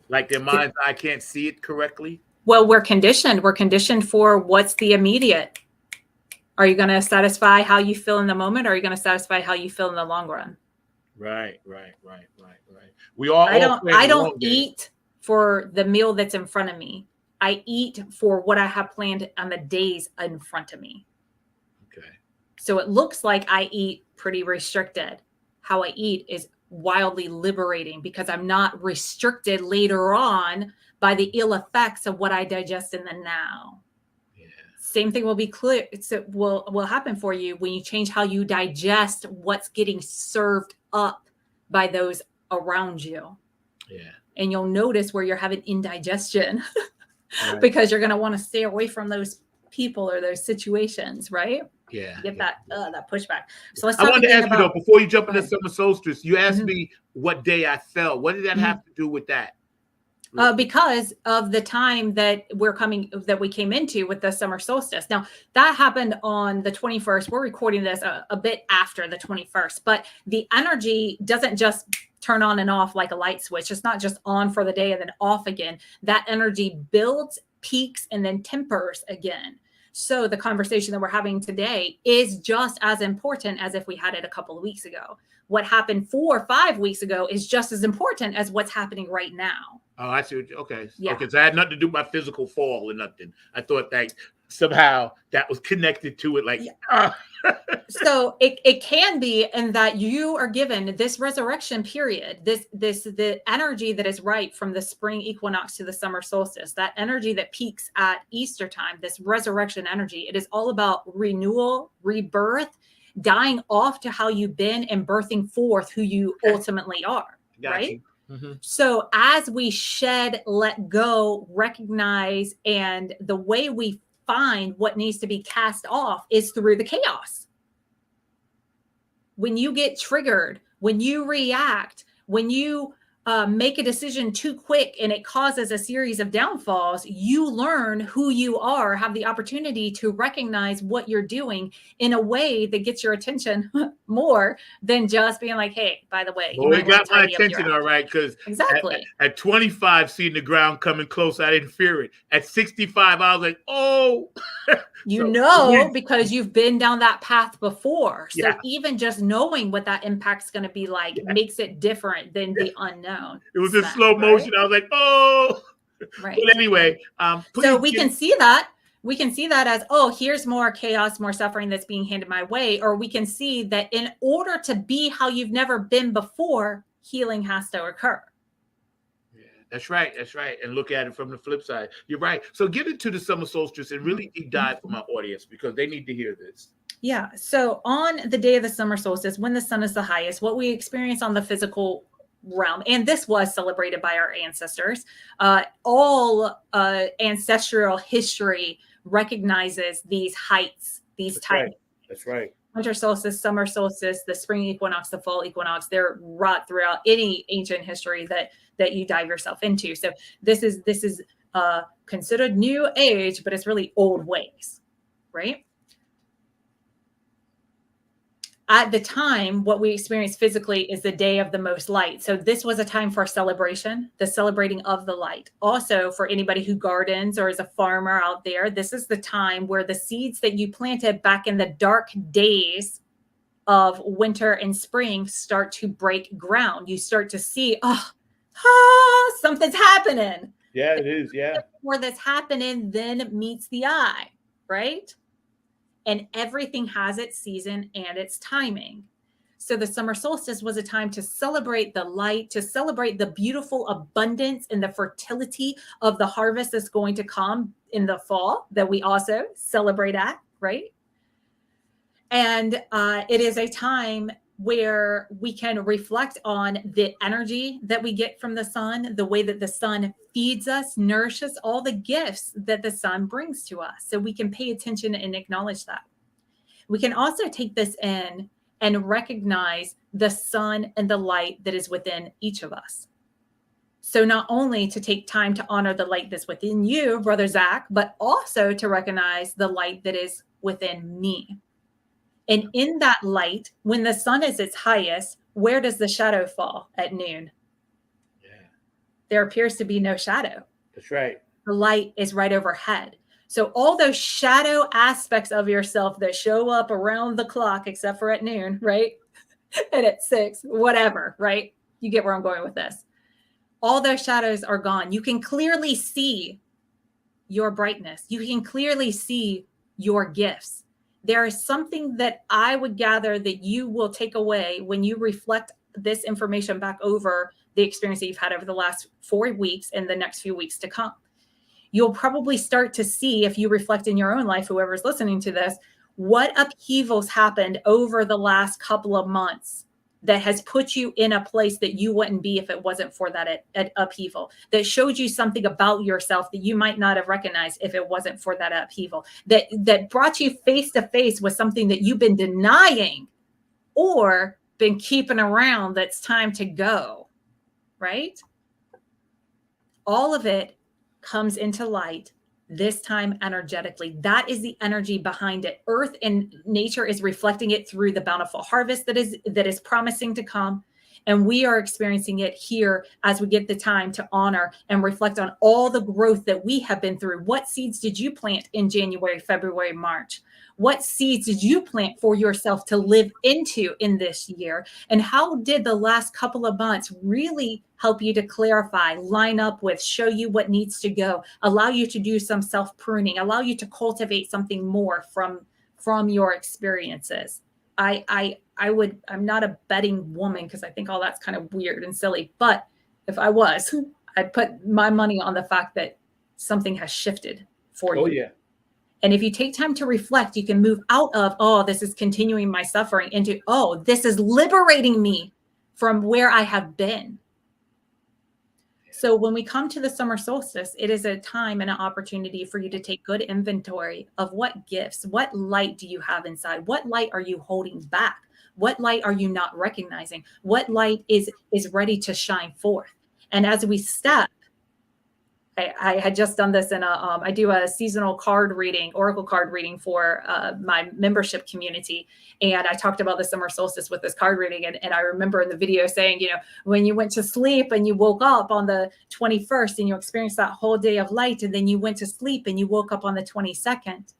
Speaker 3: Like their mind's eye can't see it correctly?
Speaker 2: Well, we're conditioned. We're conditioned for what's the immediate. Are you going to satisfy how you feel in the moment, or are you going to satisfy how you feel in the long run?
Speaker 3: Right. We all.
Speaker 2: I don't eat for the meal that's in front of me. I eat for what I have planned on the days in front of me.
Speaker 3: Okay.
Speaker 2: So it looks like I eat pretty restricted. How I eat is wildly liberating, because I'm not restricted later on by the ill effects of what I digest in the now.
Speaker 3: Yeah.
Speaker 2: Same thing will be clear. Will happen for you when you change how you digest what's getting served up by those around you.
Speaker 3: Yeah.
Speaker 2: And you'll notice where you're having indigestion.
Speaker 3: Right.
Speaker 2: Because you're going to want to stay away from those people or those situations, right?
Speaker 3: Yeah.
Speaker 2: Get that pushback. So let's
Speaker 3: I
Speaker 2: talk
Speaker 3: wanted to ask you though, before you jump into summer solstice, you asked me what day I fell. What did that have to do with that?
Speaker 2: Because of the time that we came into with the summer solstice. Now that happened on the 21st. We're recording this a bit after the 21st, but the energy doesn't just turn on and off like a light switch. It's not just on for the day and then off again. That energy builds, peaks, and then tempers again. So the conversation that we're having today is just as important as if we had it a couple of weeks ago. What happened 4 or 5 weeks ago is just as important as what's happening right now.
Speaker 3: Oh, I see. Okay.
Speaker 2: Yeah.
Speaker 3: Okay. So I had nothing to do with my physical fall or nothing. I thought that somehow that was connected to it. Like,
Speaker 2: So it can be, and that you are given this resurrection period, the energy that is right from the spring equinox to the summer solstice, that energy that peaks at Easter time, this resurrection energy. It is all about renewal, rebirth, dying off to how you've been and birthing forth who you ultimately are. Right?
Speaker 3: Mm-hmm.
Speaker 2: So as we shed, let go, recognize, and the way we find what needs to be cast off is through the chaos. When you get triggered, when you react, when you make a decision too quick and it causes a series of downfalls, you learn who you are, have the opportunity to recognize what you're doing in a way that gets your attention more than just being like, hey, by the way,
Speaker 3: Well, it got my attention, all right, because
Speaker 2: exactly.
Speaker 3: At 25, seeing the ground coming close, I didn't fear it. At 65, I was like, oh.
Speaker 2: Because you've been down that path before. So
Speaker 3: Yeah.
Speaker 2: even just knowing what that impact's going to be like makes it different than the unknown.
Speaker 3: It was in slow motion. Right? I was like, oh.
Speaker 2: Right.
Speaker 3: But anyway.
Speaker 2: So we can see that. We can see that as, oh, here's more chaos, more suffering that's being handed my way. Or we can see that in order to be how you've never been before, healing has to occur.
Speaker 3: That's right. That's right. And look at it from the flip side. You're right. So get into the summer solstice and really deep dive for my audience because they need to hear this.
Speaker 2: Yeah. So on the day of the summer solstice, when the sun is the highest, what we experience on the physical realm, and this was celebrated by our ancestors, all ancestral history recognizes these heights, these times.
Speaker 3: Right. That's right.
Speaker 2: Winter solstice, summer solstice, the spring equinox, the fall equinox, they're wrought throughout any ancient history that you dive yourself into. So this is considered new age, but it's really old ways, right? At the time, what we experience physically is the day of the most light. So this was a time for celebration, the celebrating of the light. Also, for anybody who gardens or is a farmer out there, this is the time where the seeds that you planted back in the dark days of winter and spring start to break ground. You start to see, something's happening.
Speaker 3: Yeah, it is. Yeah.
Speaker 2: Where that's happening then meets the eye, right? And everything has its season and its timing. So the summer solstice was a time to celebrate the light, to celebrate the beautiful abundance and the fertility of the harvest that's going to come in the fall that we also celebrate at, right? And it is a time where we can reflect on the energy that we get from the sun, the way that the sun feeds us, nourishes, all the gifts that the sun brings to us. So we can pay attention and acknowledge that. We can also take this in and recognize the sun and the light that is within each of us. So not only to take time to honor the light that's within you, Brother Zach, but also to recognize the light that is within me. And in that light, when the sun is its highest, where does the shadow fall at noon?
Speaker 3: Yeah.
Speaker 2: There appears to be no shadow.
Speaker 3: That's right.
Speaker 2: The light is right overhead. So all those shadow aspects of yourself that show up around the clock, except for at noon, right? And at 6, whatever, right? You get where I'm going with this. All those shadows are gone. You can clearly see your brightness. You can clearly see your gifts. There is something that I would gather that you will take away when you reflect this information back over the experience that you've had over the last 4 weeks and the next few weeks to come. You'll probably start to see, if you reflect in your own life, whoever's listening to this, what upheavals happened over the last couple of months that has put you in a place that you wouldn't be if it wasn't for that upheaval, that showed you something about yourself that you might not have recognized if it wasn't for that upheaval, that brought you face to face with something that you've been denying or been keeping around that's time to go, right? All of it comes into light, this time energetically. That is the energy behind it. Earth and nature is reflecting it through the bountiful harvest that is promising to come. And we are experiencing it here as we get the time to honor and reflect on all the growth that we have been through. What seeds did you plant in January, February, March? What seeds did you plant for yourself to live into in this year? And how did the last couple of months really help you to clarify, line up with, show you what needs to go, allow you to do some self-pruning, allow you to cultivate something more from your experiences? I'm not a betting woman because I think all that's kind of weird and silly. But if I was, I'd put my money on the fact that something has shifted for you.
Speaker 1: Oh, yeah.
Speaker 2: And if you take time to reflect, you can move out of, oh, this is continuing my suffering, into, oh, this is liberating me from where I have been. So when we come to the summer solstice, it is a time and an opportunity for you to take good inventory of what gifts, what light do you have inside? What light are you holding back? What light are you not recognizing? What light is ready to shine forth? And as we step, I had just done this in I do a seasonal card reading, oracle card reading for my membership community. And I talked about the summer solstice with this card reading. And I remember in the video saying, when you went to sleep and you woke up on the 21st and you experienced that whole day of light, and then you went to sleep and you woke up on the 22nd,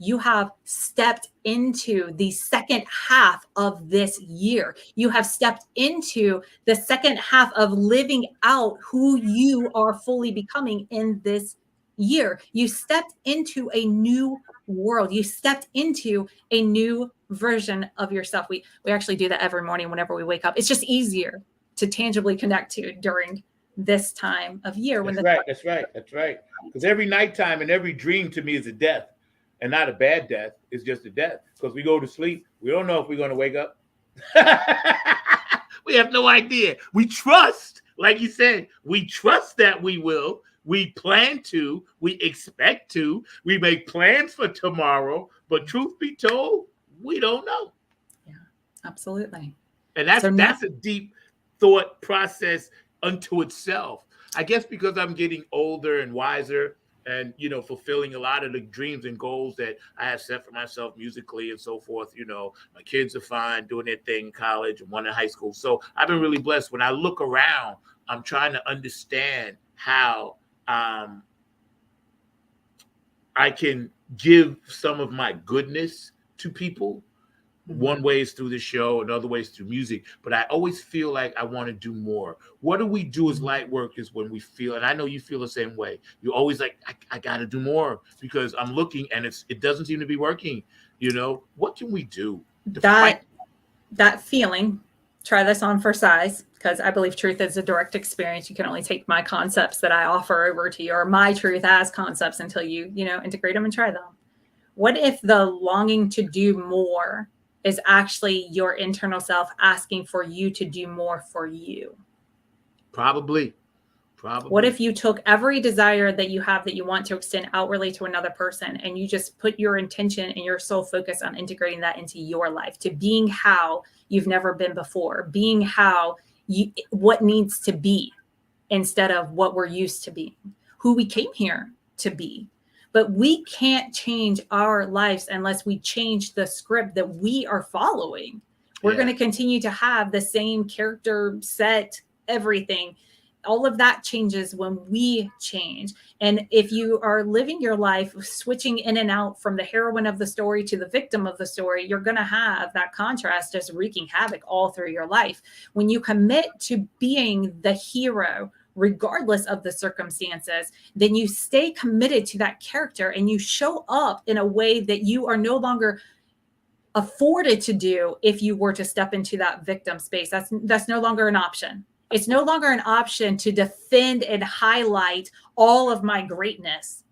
Speaker 2: you have stepped into the second half of this year. You have stepped into the second half of living out who you are fully becoming in this year. You stepped into a new world. You stepped into a new version of yourself. We actually do that every morning whenever we wake up. It's just easier to tangibly connect to during this time of year.
Speaker 1: That's right. Because every nighttime and every dream to me is a death. And not a bad death. It's just a death. Because we go to sleep. We don't know if we're going to wake up. We have no idea. We trust, like you said, we trust that we will. We plan to. We expect to. We make plans for tomorrow. But truth be told, we don't know.
Speaker 2: Yeah, absolutely.
Speaker 1: And that's a deep thought process unto itself. I guess because I'm getting older and wiser, and, fulfilling a lot of the dreams and goals that I have set for myself musically and so forth. My kids are fine doing their thing in college and one in high school. So I've been really blessed. When I look around, I'm trying to understand how I can give some of my goodness to people. One way is through the show, another way is through music. But I always feel like I want to do more. What do we do as light workers when we feel, and I know you feel the same way, you're always like, I got to do more because I'm looking and it doesn't seem to be working. What can we do?
Speaker 2: That feeling, try this on for size, because I believe truth is a direct experience. You can only take my concepts that I offer over to you, or my truth as concepts, until you integrate them and try them. What if the longing to do more is actually your internal self asking for you to do more for you?
Speaker 1: Probably.
Speaker 2: What if you took every desire that you have that you want to extend outwardly to another person, and you just put your intention and your sole focus on integrating that into your life, to being how you've never been before, being what needs to be instead of what we're used to being, who we came here to be. But we can't change our lives unless we change the script that we are following. We're going to continue to have the same character set, everything. All of that changes when we change. And if you are living your life switching in and out from the heroine of the story to the victim of the story, you're going to have that contrast just wreaking havoc all through your life. When you commit to being the hero, regardless of the circumstances, then you stay committed to that character and you show up in a way that you are no longer afforded to do if you were to step into that victim space. That's no longer an option. It's no longer an option to defend and highlight all of my greatness.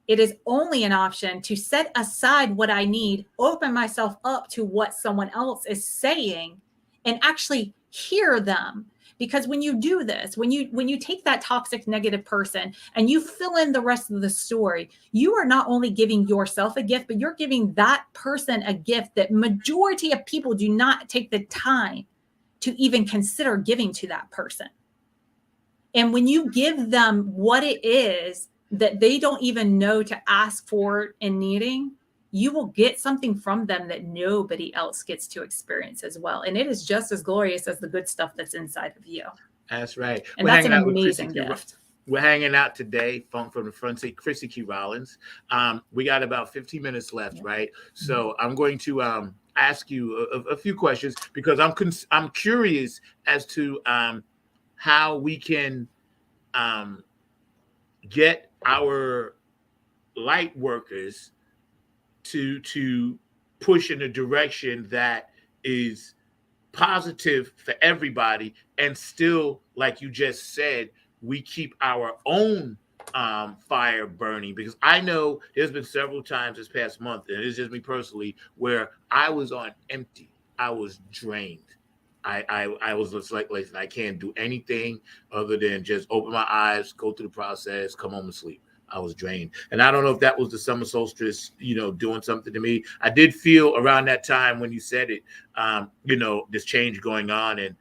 Speaker 2: It is only an option to set aside what I need, open myself up to what someone else is saying, and actually hear them. Because when you do this, when you take that toxic negative person and you fill in the rest of the story, you are not only giving yourself a gift, but you're giving that person a gift that majority of people do not take the time to even consider giving to that person. And when you give them what it is that they don't even know to ask for and needing, you will get something from them that nobody else gets to experience as well. And it is just as glorious as the good stuff that's inside of you.
Speaker 3: That's right.
Speaker 2: And that's an amazing gift.
Speaker 3: We're hanging out today, Funk from the Front Seat, Chrissy Key Rollins. We got about 15 minutes left, right? So I'm going to ask you a few questions because I'm curious as to how we can get our light workers to push in a direction that is positive for everybody, and still, like you just said, we keep our own fire burning. Because I know there's been several times this past month, and it's just me personally, where I was on empty. I was drained. I was just like, listen, I can't do anything other than just open my eyes, go through the process, come home and sleep. I was drained. And I don't know if that was the summer solstice, doing something to me. I did feel around that time when you said it, this change going on. And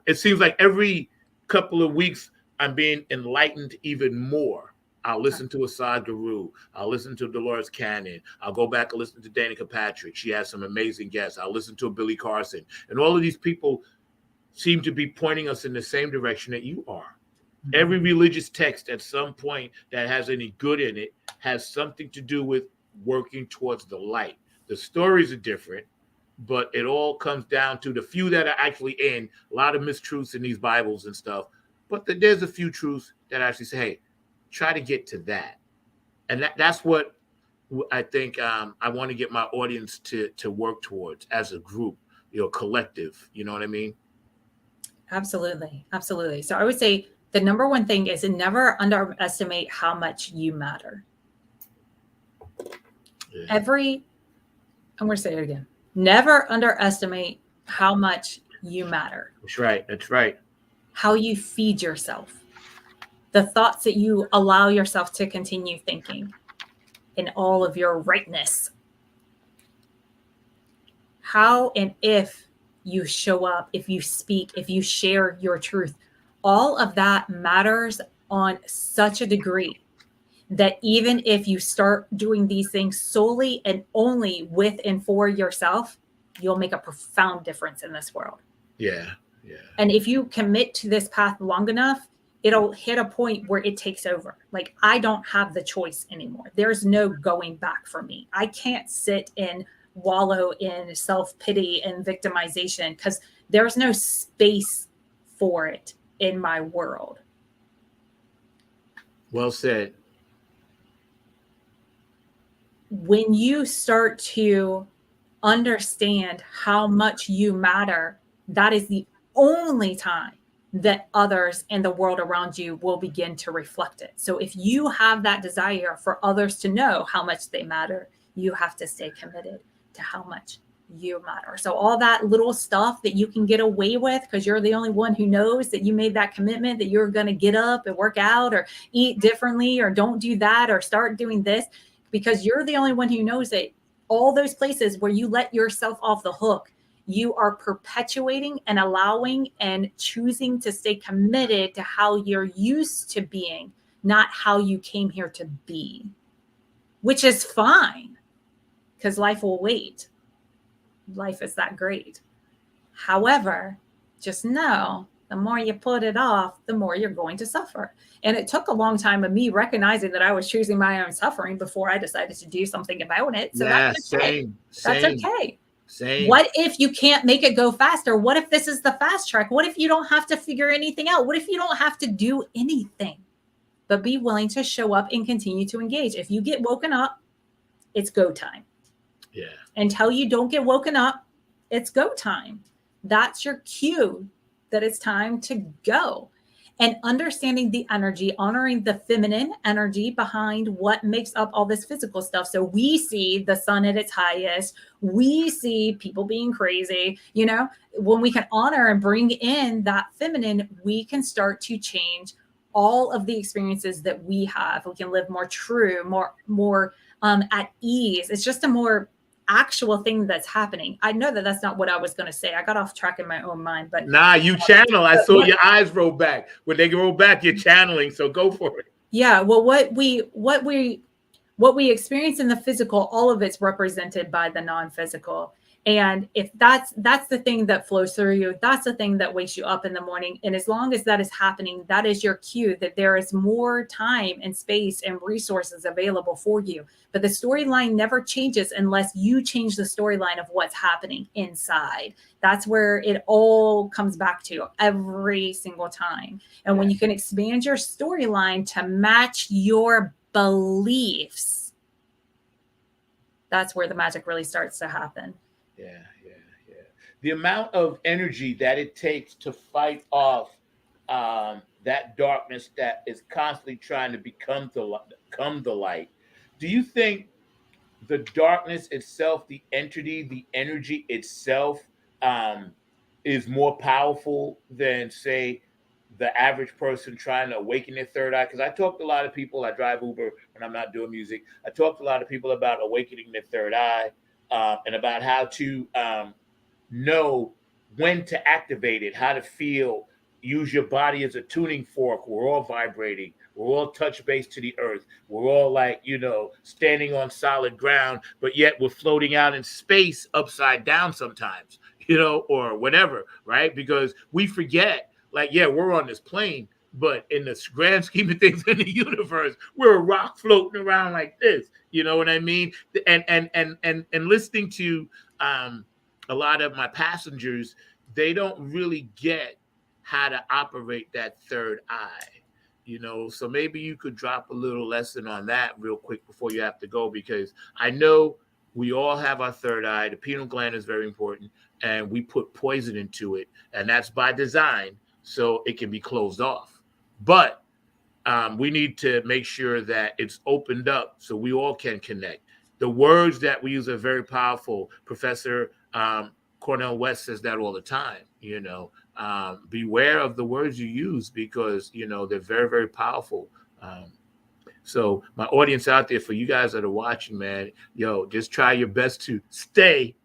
Speaker 3: it seems like every couple of weeks I'm being enlightened even more. I'll listen to Asad Guru. I'll listen to Dolores Cannon. I'll go back and listen to Danica Patrick. She has some amazing guests. I'll listen to Billy Carson. And all of these people seem to be pointing us in the same direction that you are. Mm-hmm. Every religious text at some point that has any good in it has something to do with working towards the light. The stories are different, but it all comes down to the few that are actually in. A lot of mistruths in these Bibles and stuff. But there's a few truths that actually say, hey, try to get to that. And that's what I think I want to get my audience to work towards as a group, collective. You know what I mean?
Speaker 2: Absolutely. Absolutely. So I would say the number one thing is to never underestimate how much you matter. Yeah. I'm going to say it again. Never underestimate how much you matter.
Speaker 3: That's right. That's right.
Speaker 2: How you feed yourself. The thoughts that you allow yourself to continue thinking in all of your rightness. How and if you show up, if you speak, if you share your truth, all of that matters on such a degree that even if you start doing these things solely and only with and for yourself, you'll make a profound difference in this world.
Speaker 3: Yeah, yeah.
Speaker 2: And if you commit to this path long enough, it'll hit a point where it takes over. Like, I don't have the choice anymore. There's no going back for me. I can't sit and wallow in self-pity and victimization because there's no space for it in my world.
Speaker 3: Well said.
Speaker 2: When you start to understand how much you matter, that is the only time that others and the world around you will begin to reflect it. So if you have that desire for others to know how much they matter, you have to stay committed to how much you matter. So all that little stuff that you can get away with because you're the only one who knows that you made that commitment, that you're going to get up and work out or eat differently or don't do that or start doing this, because you're the only one who knows it. All those places where you let yourself off the hook, you are perpetuating and allowing and choosing to stay committed to how you're used to being, not how you came here to be, which is fine because life will wait. Life is that great. However, just know the more you put it off, the more you're going to suffer. And it took a long time of me recognizing that I was choosing my own suffering before I decided to do something about it. So that's okay. That's okay.
Speaker 3: Same.
Speaker 2: What if you can't make it go faster? What if this is the fast track? What if you don't have to figure anything out? What if you don't have to do anything, but be willing to show up and continue to engage? If you get woken up, it's go time.
Speaker 3: Yeah.
Speaker 2: Until you don't get woken up, it's go time. That's your cue that it's time to go. And understanding the energy, honoring the feminine energy behind what makes up all this physical stuff. So we see the sun at its highest. We see people being crazy. When we can honor and bring in that feminine, we can start to change all of the experiences that we have. We can live more true, more at ease. It's just a more actual thing that's happening. I know that that's not what I was going to say. I got off track in my own mind, but
Speaker 3: nah, you channel. I saw your eyes roll back. When they roll back, you're channeling. So go for it.
Speaker 2: Yeah. Well, what what we experience in the physical, all of it's represented by the non-physical. And if that's the thing that flows through you, that's the thing that wakes you up in the morning. And as long as that is happening, that is your cue that there is more time and space and resources available for you. But the storyline never changes unless you change the storyline of what's happening inside. That's where it all comes back to every single time. And when you can expand your storyline to match your beliefs, that's where the magic really starts to happen.
Speaker 3: Yeah. The amount of energy that it takes to fight off that darkness that is constantly trying to become the light. Do you think the darkness itself, the entity, the energy itself, is more powerful than, say, the average person trying to awaken their third eye? Because I talk to a lot of people. I drive Uber when I'm not doing music. I talk to a lot of people about awakening their third eye. And about how to know when to activate it, how to feel, use your body as a tuning fork. We're all vibrating. We're all touch base to the earth. We're all like, standing on solid ground, but yet we're floating out in space upside down sometimes, or whatever, right? Because we forget, we're on this plane, but in the grand scheme of things in the universe, we're a rock floating around like this. You know what I mean? And listening to a lot of my passengers, they don't really get how to operate that third eye. So maybe you could drop a little lesson on that real quick before you have to go, because I know we all have our third eye. The pineal gland is very important, and we put poison into it, and that's by design, so it can be closed off. But we need to make sure that it's opened up so we all can connect. The words that we use are very powerful. Professor Cornel West says that all the time. Beware of the words you use, because they're very, very powerful. So my audience out there, for you guys that are watching, man, just try your best to stay.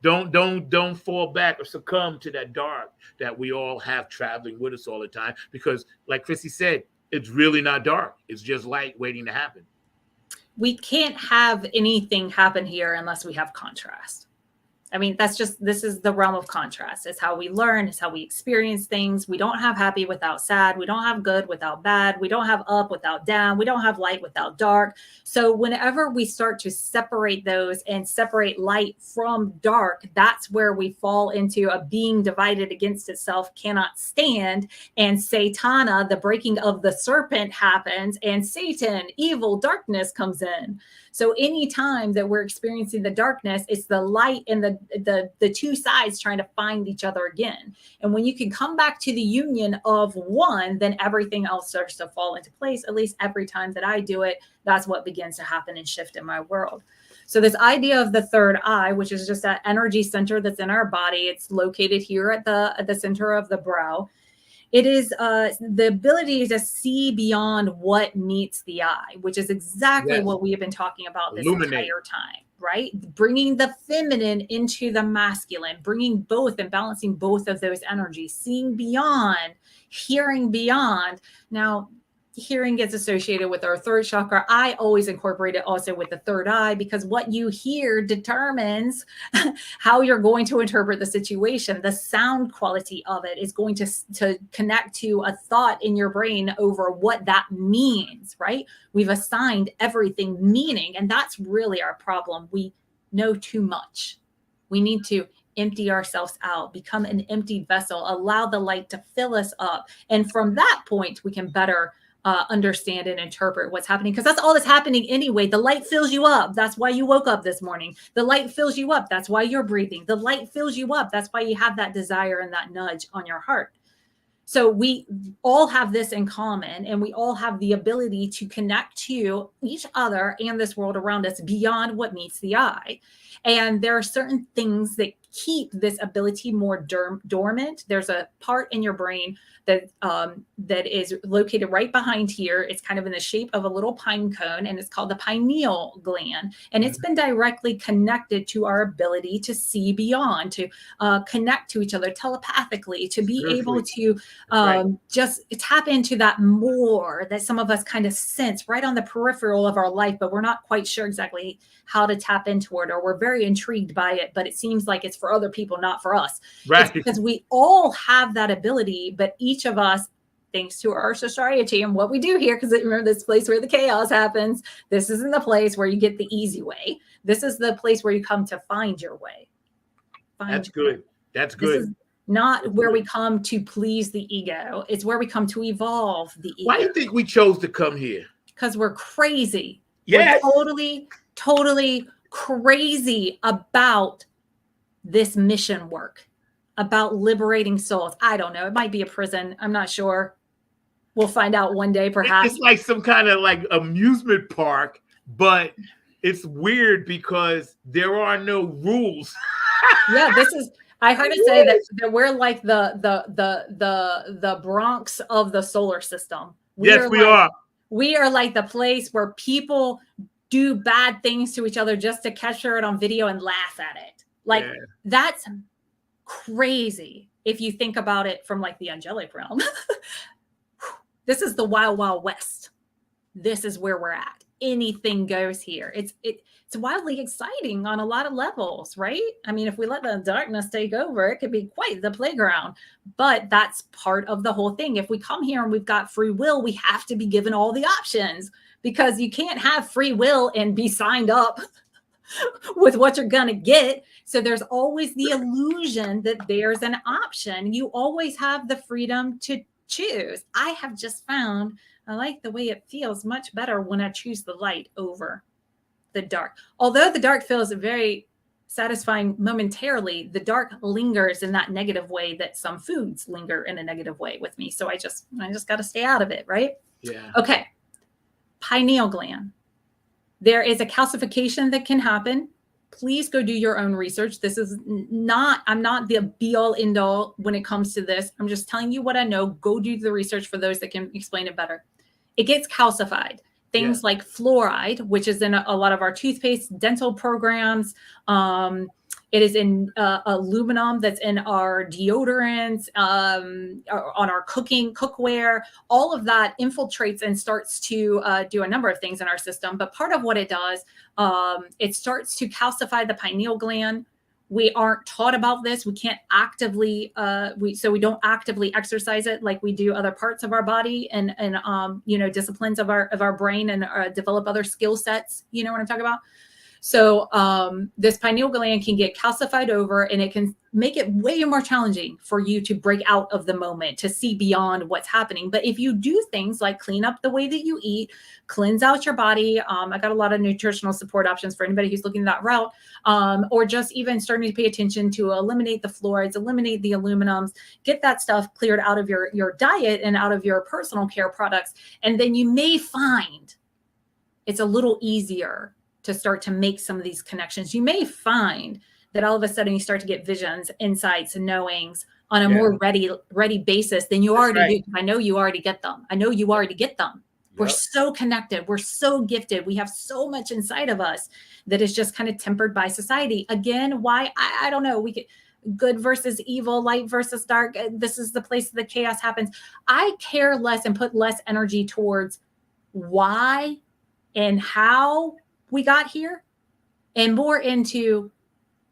Speaker 3: Don't fall back or succumb to that dark that we all have traveling with us all the time, because like Chrissy said, it's really not dark. It's just light waiting to happen.
Speaker 2: We can't have anything happen here unless we have contrast. I mean, this is the realm of contrast. It's how we learn. It's how we experience things. We don't have happy without sad. We don't have good without bad. We don't have up without down. We don't have light without dark. So whenever we start to separate those and separate light from dark, that's where we fall into a being divided against itself cannot stand. And Satana, the breaking of the serpent, happens, and Satan, evil, darkness comes in. So anytime that we're experiencing the darkness, it's the light and the two sides trying to find each other again. And when you can come back to the union of one, then everything else starts to fall into place. At least every time that I do it, that's what begins to happen and shift in my world. So this idea of the third eye, which is just that energy center that's in our body, it's located here at the center of the brow. It is the ability to see beyond what meets the eye, which is exactly what we have been talking about this entire time, right? Bringing the feminine into the masculine, bringing both and balancing both of those energies, seeing beyond, hearing beyond. Now, hearing gets associated with our third chakra. I always incorporate it also with the third eye, because what you hear determines how you're going to interpret the situation. The sound quality of it is going to connect to a thought in your brain over what that means, right? We've assigned everything meaning, and that's really our problem. We know too much. We need to empty ourselves out, become an emptied vessel, allow the light to fill us up. And from that point, we can better understand and interpret what's happening, because that's all that's happening anyway. The light fills you up. That's why you woke up this morning. The light fills you up. That's why you're breathing. The light fills you up. That's why you have that desire and that nudge on your heart. So we all have this in common, and we all have the ability to connect to each other and this world around us beyond what meets the eye. And there are certain things that keep this ability more dormant. There's a part in your brain that that is located right behind here. It's kind of in the shape of a little pine cone, and it's called the pineal gland. And it's been directly connected to our ability to see beyond, to connect to each other telepathically, to be able to just tap into that more that some of us kind of sense right on the peripheral of our life, but we're not quite sure exactly how to tap into it, or we're very intrigued by it, but it seems like it's for other people, not for us. It's because we all have that ability, but each of us, thanks to our society and what we do here, because remember, this place where the chaos happens, this isn't the place where you get the easy way. This is the place where you come to find your way.
Speaker 3: That's good. That's good.
Speaker 2: This is not where we come to please the ego. It's where we come to evolve the ego.
Speaker 3: Why do you think we chose to come here?
Speaker 2: Because we're crazy.
Speaker 3: Yes.
Speaker 2: We're totally crazy about this mission work, about liberating souls. I don't know. It might be a prison. I'm not sure. We'll find out one day, perhaps.
Speaker 3: It's like some kind of like amusement park, but it's weird because there are no rules.
Speaker 2: Yeah, I heard it say that we're like the Bronx of the solar system. We are. We are like the place where people do bad things to each other just to capture it on video and laugh at it. Like, that's crazy if you think about it from like the angelic realm. This is the wild, wild west. This is where we're at. Anything goes here. It's wildly exciting on a lot of levels, right? I mean, if we let the darkness take over, it could be quite the playground. But that's part of the whole thing. If we come here and we've got free will, we have to be given all the options, because you can't have free will and be signed up with what you're going to get. So there's always the illusion that there's an option. You always have the freedom to choose. I have just found I like the way it feels much better when I choose the light over the dark. Although the dark feels very satisfying momentarily, the dark lingers in that negative way that some foods linger in a negative way with me. So I just got to stay out of it, right?
Speaker 3: Yeah.
Speaker 2: Okay. Pineal gland. There is a calcification that can happen. Please go do your own research. I'm not the be all end all when it comes to this. I'm just telling you what I know. Go do the research for those that can explain it better. It gets calcified. Things like fluoride, which is in a lot of our toothpaste, dental programs. It is in aluminum that's in our deodorants, on our cookware. All of that infiltrates and starts to do a number of things in our system. But part of what it does, it starts to calcify the pineal gland. We aren't taught about this. We can't actively, we don't actively exercise it like we do other parts of our body and disciplines of our brain and develop other skill sets. You know what I'm talking about? So this pineal gland can get calcified over, and it can make it way more challenging for you to break out of the moment, to see beyond what's happening. But if you do things like clean up the way that you eat, cleanse out your body, I got a lot of nutritional support options for anybody who's looking that route, or just even starting to pay attention to eliminate the fluorides, eliminate the aluminums, get that stuff cleared out of your diet and out of your personal care products. And then you may find it's a little easier to start to make some of these connections. You may find that all of a sudden you start to get visions, insights, and knowings on a more ready basis than you already do. I know you already get them. We're so connected. We're so gifted. We have so much inside of us that is just kind of tempered by society. Again, why? I don't know. We get good versus evil, light versus dark. This is the place that the chaos happens. I care less and put less energy towards why and how we got here, and more into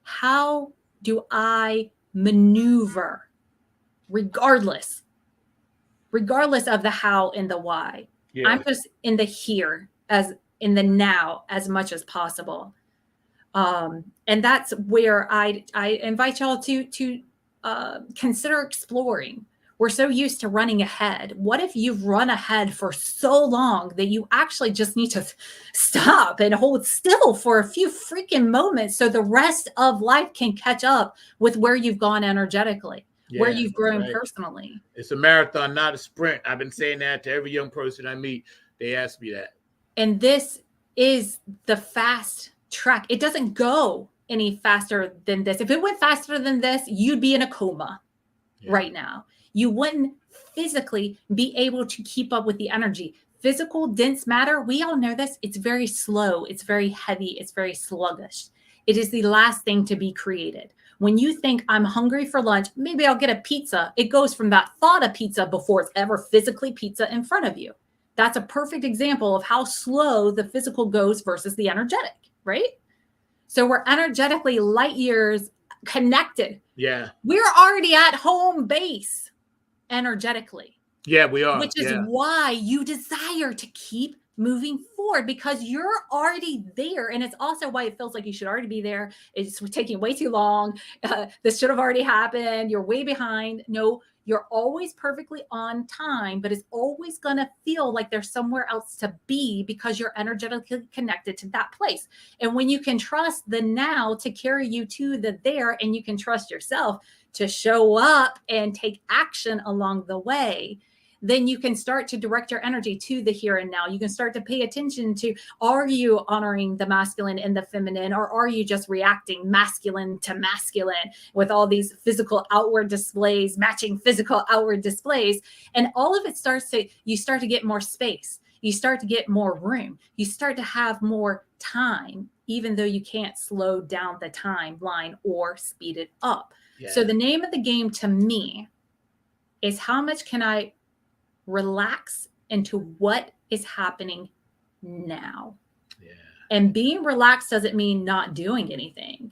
Speaker 2: how do I maneuver regardless of the how and the why. Yeah. I'm just in the here, as in the now, as much as possible. And that's where I invite y'all to consider exploring. We're so used to running ahead. What if you've run ahead for so long that you actually just need to stop and hold still for a few freaking moments so the rest of life can catch up with where you've gone energetically, where you've grown personally?
Speaker 3: It's a marathon, not a sprint. I've been saying that to every young person I meet. They ask me that.
Speaker 2: And this is the fast track. It doesn't go any faster than this. If it went faster than this, you'd be in a coma right now. You wouldn't physically be able to keep up with the energy. Physical dense matter, we all know this, it's very slow, it's very heavy, it's very sluggish. It is the last thing to be created. When you think I'm hungry for lunch, maybe I'll get a pizza. It goes from that thought of pizza before it's ever physically pizza in front of you. That's a perfect example of how slow the physical goes versus the energetic, right? So we're energetically light years connected.
Speaker 3: Yeah.
Speaker 2: We're already at home base energetically.
Speaker 3: Yeah, we are.
Speaker 2: Which is why you desire to keep moving forward, because you're already there. And it's also why it feels like you should already be there. It's taking way too long. This should have already happened. You're way behind. No, you're always perfectly on time, but it's always going to feel like there's somewhere else to be because you're energetically connected to that place. And when you can trust the now to carry you to the there, and you can trust yourself to show up and take action along the way, then you can start to direct your energy to the here and now. You can start to pay attention to, are you honoring the masculine and the feminine, or are you just reacting masculine to masculine with all these physical outward displays, matching physical outward displays? And all of it you start to get more space. You start to get more room. You start to have more time, even though you can't slow down the timeline or speed it up. Yeah. So the name of the game to me is, how much can I relax into what is happening now? Yeah. And being relaxed doesn't mean not doing anything.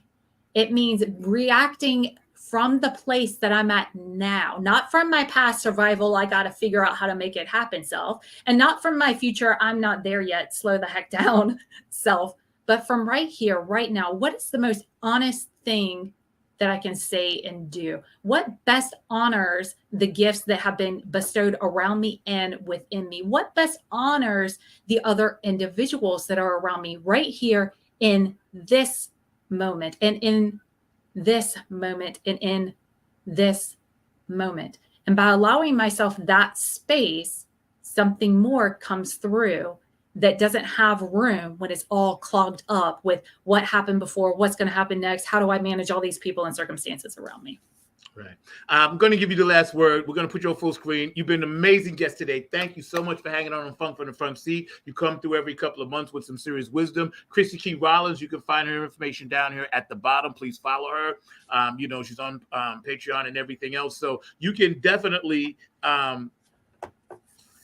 Speaker 2: It means reacting from the place that I'm at now, not from my past survival, I got to figure out how to make it happen self, and not from my future, I'm not there yet, slow the heck down self, but from right here, right now. What is the most honest thing that I can say and do? What best honors the gifts that have been bestowed around me and within me? What best honors the other individuals that are around me right here in this moment, and in this moment, and in this moment? And by allowing myself that space, something more comes through that doesn't have room when it's all clogged up with what happened before, what's going to happen next, how do I manage all these people and circumstances around me.
Speaker 3: Right. I'm going to give you the last word. We're going to put you on full screen. You've been an amazing guest today. Thank you so much for hanging on Funk from the Front Seat. You come through every couple of months with some serious wisdom. Chrissy Key Rollins, you can find her information down here at the bottom. Please follow her. She's on Patreon and everything else. So you can definitely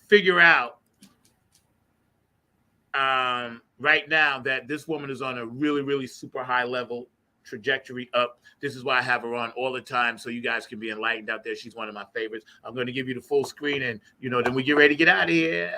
Speaker 3: figure out right now that this woman is on a really, really super high level trajectory up. This is why I have her on all the time, so you guys can be enlightened out there. She's one of my favorites. I'm going to give you the full screen, and then we get ready to get out of here.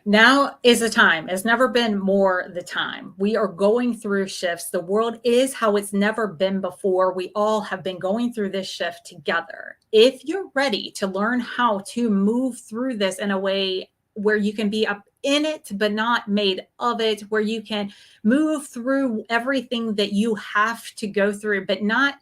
Speaker 2: Now is the time. It's never been more the time. We are going through shifts. The world is how it's never been before. We all have been going through this shift together. If you're ready to learn how to move through this in a way where you can be up in it, but not made of it, where you can move through everything that you have to go through, but not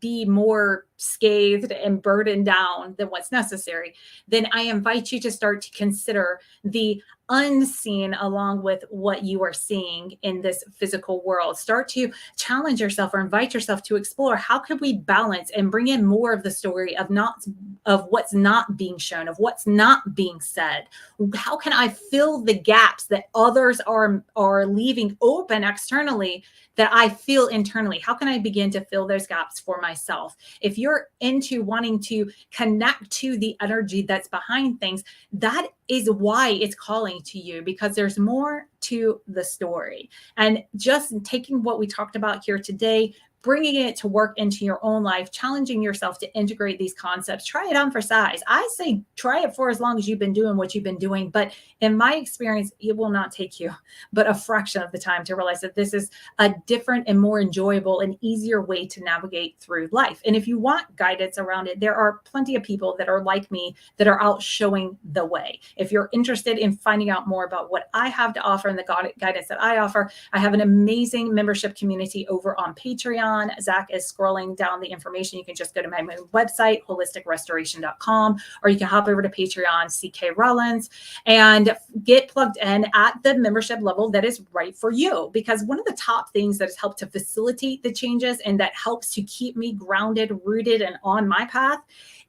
Speaker 2: be more scathed and burdened down than what's necessary, then I invite you to start to consider the unseen along with what you are seeing in this physical world. Start to challenge yourself or invite yourself to explore, how can we balance and bring in more of the story of what's not being shown, of what's not being said? How can I fill the gaps that others are leaving open externally that I feel internally? How can I begin to fill those gaps for myself? If you're into wanting to connect to the energy that's behind things, that is why it's calling to you, because there's more to the story. And just taking what we talked about here today, bringing it to work into your own life, challenging yourself to integrate these concepts, try it on for size. I say try it for as long as you've been doing what you've been doing. But in my experience, it will not take you but a fraction of the time to realize that this is a different and more enjoyable and easier way to navigate through life. And if you want guidance around it, there are plenty of people that are like me that are out showing the way. If you're interested in finding out more about what I have to offer and the guidance that I offer, I have an amazing membership community over on Patreon. on. Zach is scrolling down the information. You can just go to my website, holisticrestoration.com, or you can hop over to Patreon, CK Rollins, and get plugged in at the membership level that is right for you. Because one of the top things that has helped to facilitate the changes and that helps to keep me grounded, rooted, and on my path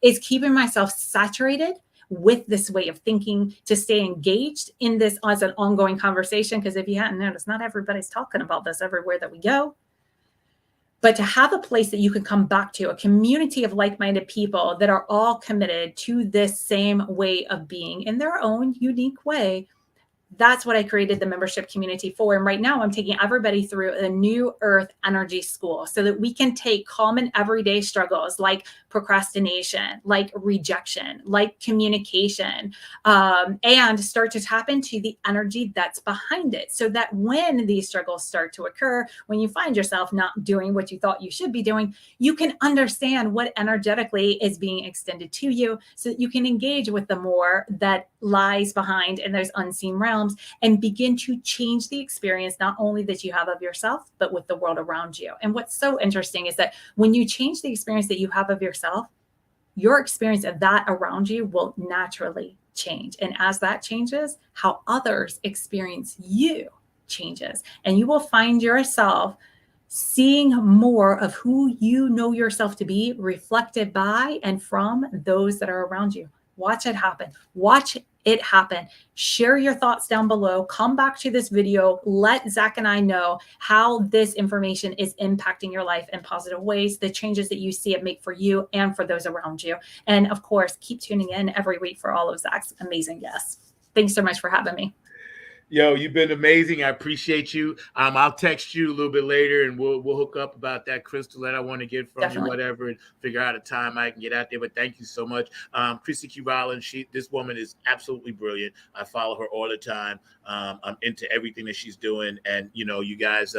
Speaker 2: is keeping myself saturated with this way of thinking, to stay engaged in this as an ongoing conversation. Because if you hadn't noticed, not everybody's talking about this everywhere that we go. But to have a place that you can come back to, a community of like-minded people that are all committed to this same way of being in their own unique way. That's what I created the membership community for. And right now I'm taking everybody through a new earth energy school so that we can take common everyday struggles like procrastination, like rejection, like communication, and start to tap into the energy that's behind it. So that when these struggles start to occur, when you find yourself not doing what you thought you should be doing, you can understand what energetically is being extended to you so that you can engage with the more that lies behind in those unseen realms and begin to change the experience, not only that you have of yourself, but with the world around you. And what's so interesting is that when you change the experience that you have of yourself, your experience of that around you will naturally change. And as that changes, how others experience you changes. And you will find yourself seeing more of who you know yourself to be reflected by and from those that are around you. Watch it happen. Watch it happen. Share your thoughts down below. Come back to this video. Let Zach and I know how this information is impacting your life in positive ways, the changes that you see it make for you and for those around you. And of course, keep tuning in every week for all of Zach's amazing guests. Thanks so much for having me.
Speaker 3: Yo, you've been amazing. I appreciate you. I'll text you a little bit later and we'll hook up about that crystal that I want to get from you, whatever, and figure out a time I can get out there. But thank you so much. Chrissy Q. Rollins, this woman is absolutely brilliant. I follow her all the time. I'm into everything that she's doing. And, you know, you guys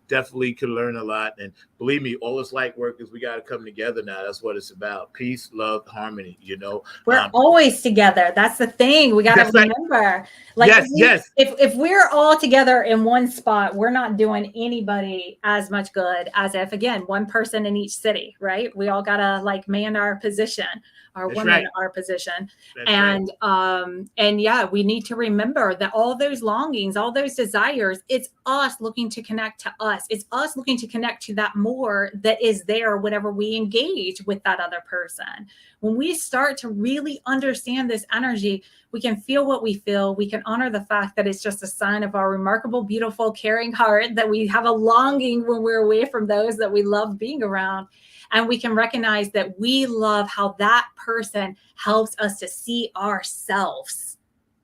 Speaker 3: definitely can learn a lot. And believe me, all this light work is we got to come together now. That's what it's about. Peace, love, harmony, you know.
Speaker 2: We're always together. That's the thing. We got to remember. Like,
Speaker 3: yes.
Speaker 2: If we're all together in one spot, we're not doing anybody as much good as if, again, one person in each city, right? We all got to like man our position, our women our position. And yeah, we need to remember that all those longings, all those desires, it's us looking to connect to us. It's us looking to connect to that more that is there whenever we engage with that other person. When we start to really understand this energy, we can feel what we feel. We can honor the fact that it's just a sign of our remarkable, beautiful, caring heart, that we have a longing when we're away from those that we love being around. And we can recognize that we love how that person helps us to see ourselves.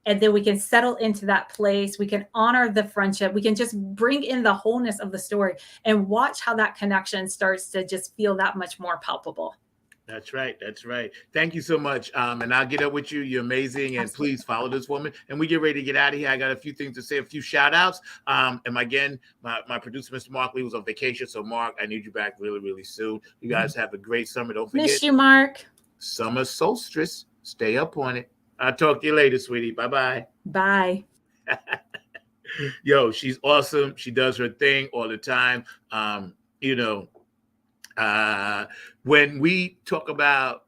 Speaker 2: And then we can settle into that place. We can honor the friendship. We can just bring in the wholeness of the story and watch how that connection starts to just feel that much more palpable.
Speaker 3: That's right. That's right. Thank you so much. And I'll get up with you. You're amazing. And
Speaker 2: Absolutely.
Speaker 3: Please follow this woman. And we get ready to get out of here. I got a few things to say, a few shout outs. And again, my producer, Mr. Mark Lee, was on vacation. So Mark, I need you back really, really soon. You guys have a great summer. Don't forget.
Speaker 2: Miss you, Mark.
Speaker 3: Summer solstice. Stay up on it. I'll talk to you later, sweetie. Bye-bye.
Speaker 2: Bye.
Speaker 3: Yo, she's awesome. She does her thing all the time. You know, when we talk about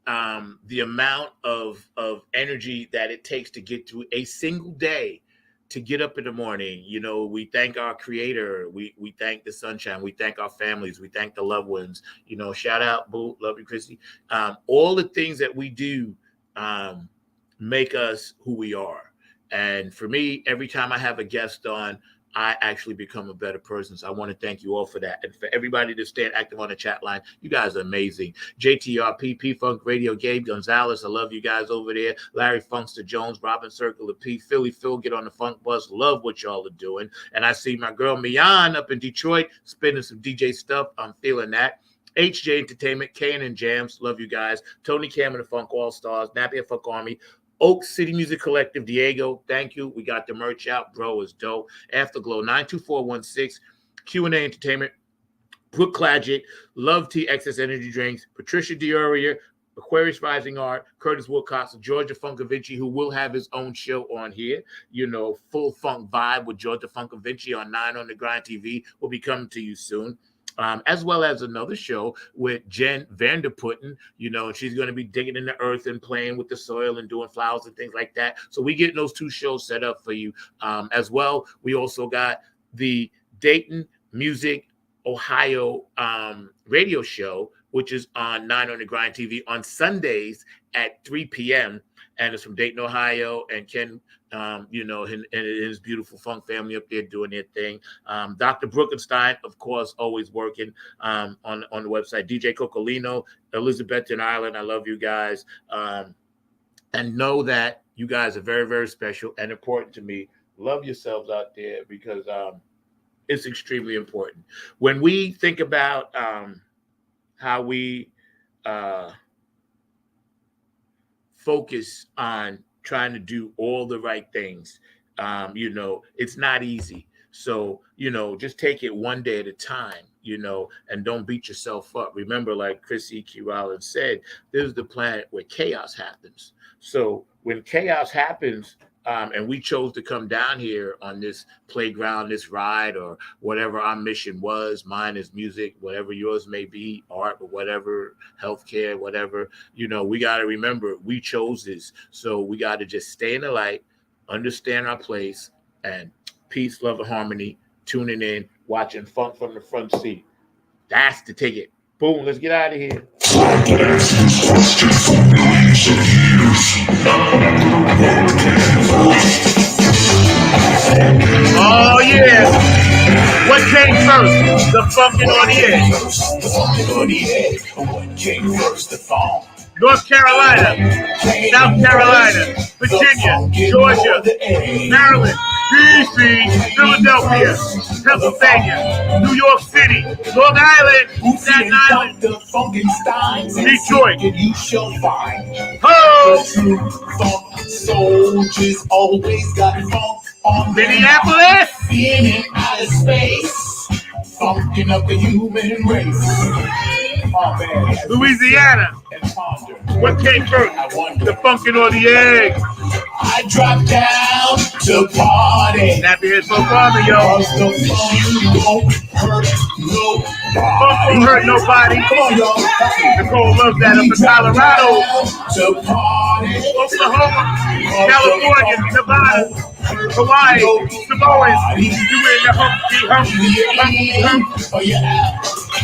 Speaker 3: the amount of energy that it takes to get through a single day, to get up in the morning, you know, we thank our creator, we thank the sunshine, we thank our families, we thank the loved ones, you know, shout out, boo, love you, Christy. All the things that we do make us who we are. And for me, every time I have a guest on, I actually become a better person. So I want to thank you all for that. And for everybody that's staying active on the chat line, you guys are amazing. JTRP, P-Funk Radio, Gabe Gonzalez, I love you guys over there. Larry Funkster Jones, Robin Circle, the P, Philly Phil, get on the funk bus. Love what y'all are doing. And I see my girl Mian up in Detroit spinning some DJ stuff. I'm feeling that. HJ Entertainment, K&N Jams, love you guys. Tony Cam and the Funk All-Stars, Nappy and Funk Army, Oak City Music Collective, Diego, thank you. We got the merch out. Bro is dope. Afterglow, 92416, Q&A Entertainment, Brooke Clagic, Love Tea, Excess Energy Drinks, Patricia Dioria, Aquarius Rising Art, Curtis Wilcox, Georgia Funkavinci, who will have his own show on here. You know, Full Funk Vibe with Georgia Funkavinci on 9 on the Grind TV will be coming to you soon. as well as another show with Jen Vanderputten. You know, she's going to be digging in the earth and playing with the soil and doing flowers and things like that. So we get those two shows set up for you as well. We also got the Dayton Music Ohio radio show, which is on 9 on the Grind TV on Sundays at 3 p.m. And it's from Dayton, Ohio, and Ken, you know, and his beautiful funk family up there doing their thing. Dr. Brookenstein, of course, always working on the website. DJ Cocolino, Elizabeth in Ireland, I love you guys. And know that you guys are very, very special and important to me. Love yourselves out there because it's extremely important. When we think about how we focus on trying to do all the right things, you know, it's not easy. So, you know, just take it one day at a time, you know, and don't beat yourself up. Remember, like Chrissy Key Rollins said, this is the planet where chaos happens. So when chaos happens, and we chose to come down here on this playground, this ride, or whatever our mission was. Mine is music, whatever yours may be, art, or whatever, healthcare, whatever. You know, we got to remember we chose this. So we got to just stay in the light, understand our place, and peace, love, and harmony, tuning in, watching Funk from the Front Seat. That's the ticket. Boom, let's get out of here. Oh yeah! What came first? The funkin' on the edge.
Speaker 6: The funkin' on the edge. What came first? The funk.
Speaker 3: North Carolina, South Carolina, Virginia, Georgia, Maryland, DC, Philadelphia, Pennsylvania, New York City, Long Island, Staten Island, Detroit.
Speaker 6: You shall find
Speaker 3: Ho!
Speaker 6: true funk soldiers always got funk on
Speaker 3: Minneapolis,
Speaker 6: being in outer space, funking up the human race. Oh, man.
Speaker 3: Louisiana.
Speaker 6: And ponder.
Speaker 3: What came first?
Speaker 6: I wonder.
Speaker 3: The funkin' or the egg?
Speaker 6: I dropped down to party.
Speaker 3: Snappy head so farther, yo.
Speaker 6: Cause the funk won't hurt nobody.
Speaker 3: Funk won't hurt nobody.
Speaker 6: Come on, y'all.
Speaker 3: Nicole loves that up in Colorado,
Speaker 6: To party.
Speaker 3: Oklahoma, California, Nevada, Hawaii, Samoans. You in the humpty.
Speaker 6: Oh, yeah.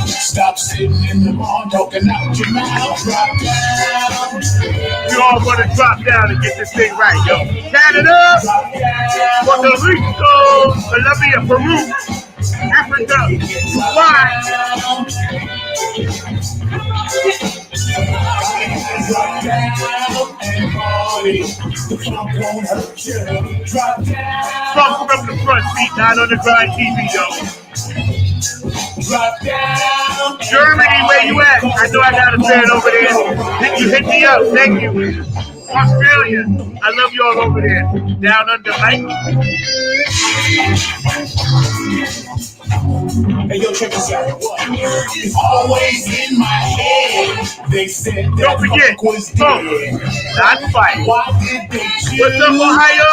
Speaker 6: Stop sitting in the barn talking out your mouth. Drop down.
Speaker 3: We all want to drop down and get this thing right, yo. Canada, Puerto Rico, Colombia, Peru, Africa, why?
Speaker 6: Drop down and party. The funk won't hurt you. Drop down.
Speaker 3: Funk from the front seat, 9 on the Grind TV, yo.
Speaker 6: Drop down.
Speaker 3: Germany, where you at? I know I got a fan over there. Hit me up. Thank you. Australia, I love you all over there. Down under, Mike.
Speaker 6: Hey, yo, check this out. It's always in my head. They said that
Speaker 3: Don't forget,
Speaker 6: funk was
Speaker 3: funk,
Speaker 6: dead.
Speaker 3: not fight.
Speaker 6: Why did they choose
Speaker 3: What's up, Ohio?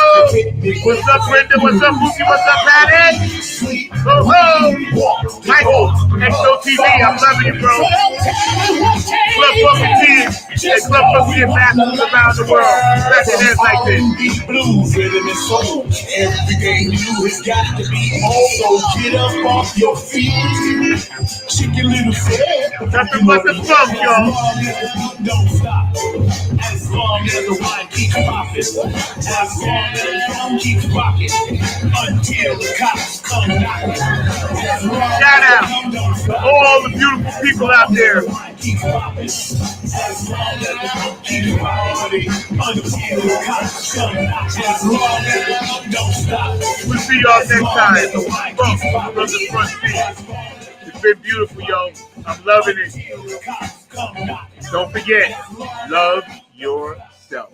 Speaker 3: What's up, Brenda? What's up, Mookie? What's up, Patty?
Speaker 6: sleep?
Speaker 3: Ho, ho. Michael, XOTV, I'm loving you, bro. Club Bucketeers and Club Bucketeer masters around the world. Special heads like this.
Speaker 6: Blues, rhythm and soul. Everything new has got to be old. So get up off your feet. Chicken little fed.
Speaker 3: Nothing but the funk, y'all.
Speaker 6: Don't stop. As long as the wine keeps popping. As long as the funk keeps rocking. Until the cops come knocking.
Speaker 3: Shout out to all the beautiful people out there.
Speaker 6: Keep popping. As long as the funk keeps rocking. Until the cops come knocking. As long as the funk don't stop.
Speaker 3: We'll see y'all next time. Funk from the front seat. It's been beautiful, yo. I'm loving it. Don't forget, love yourself.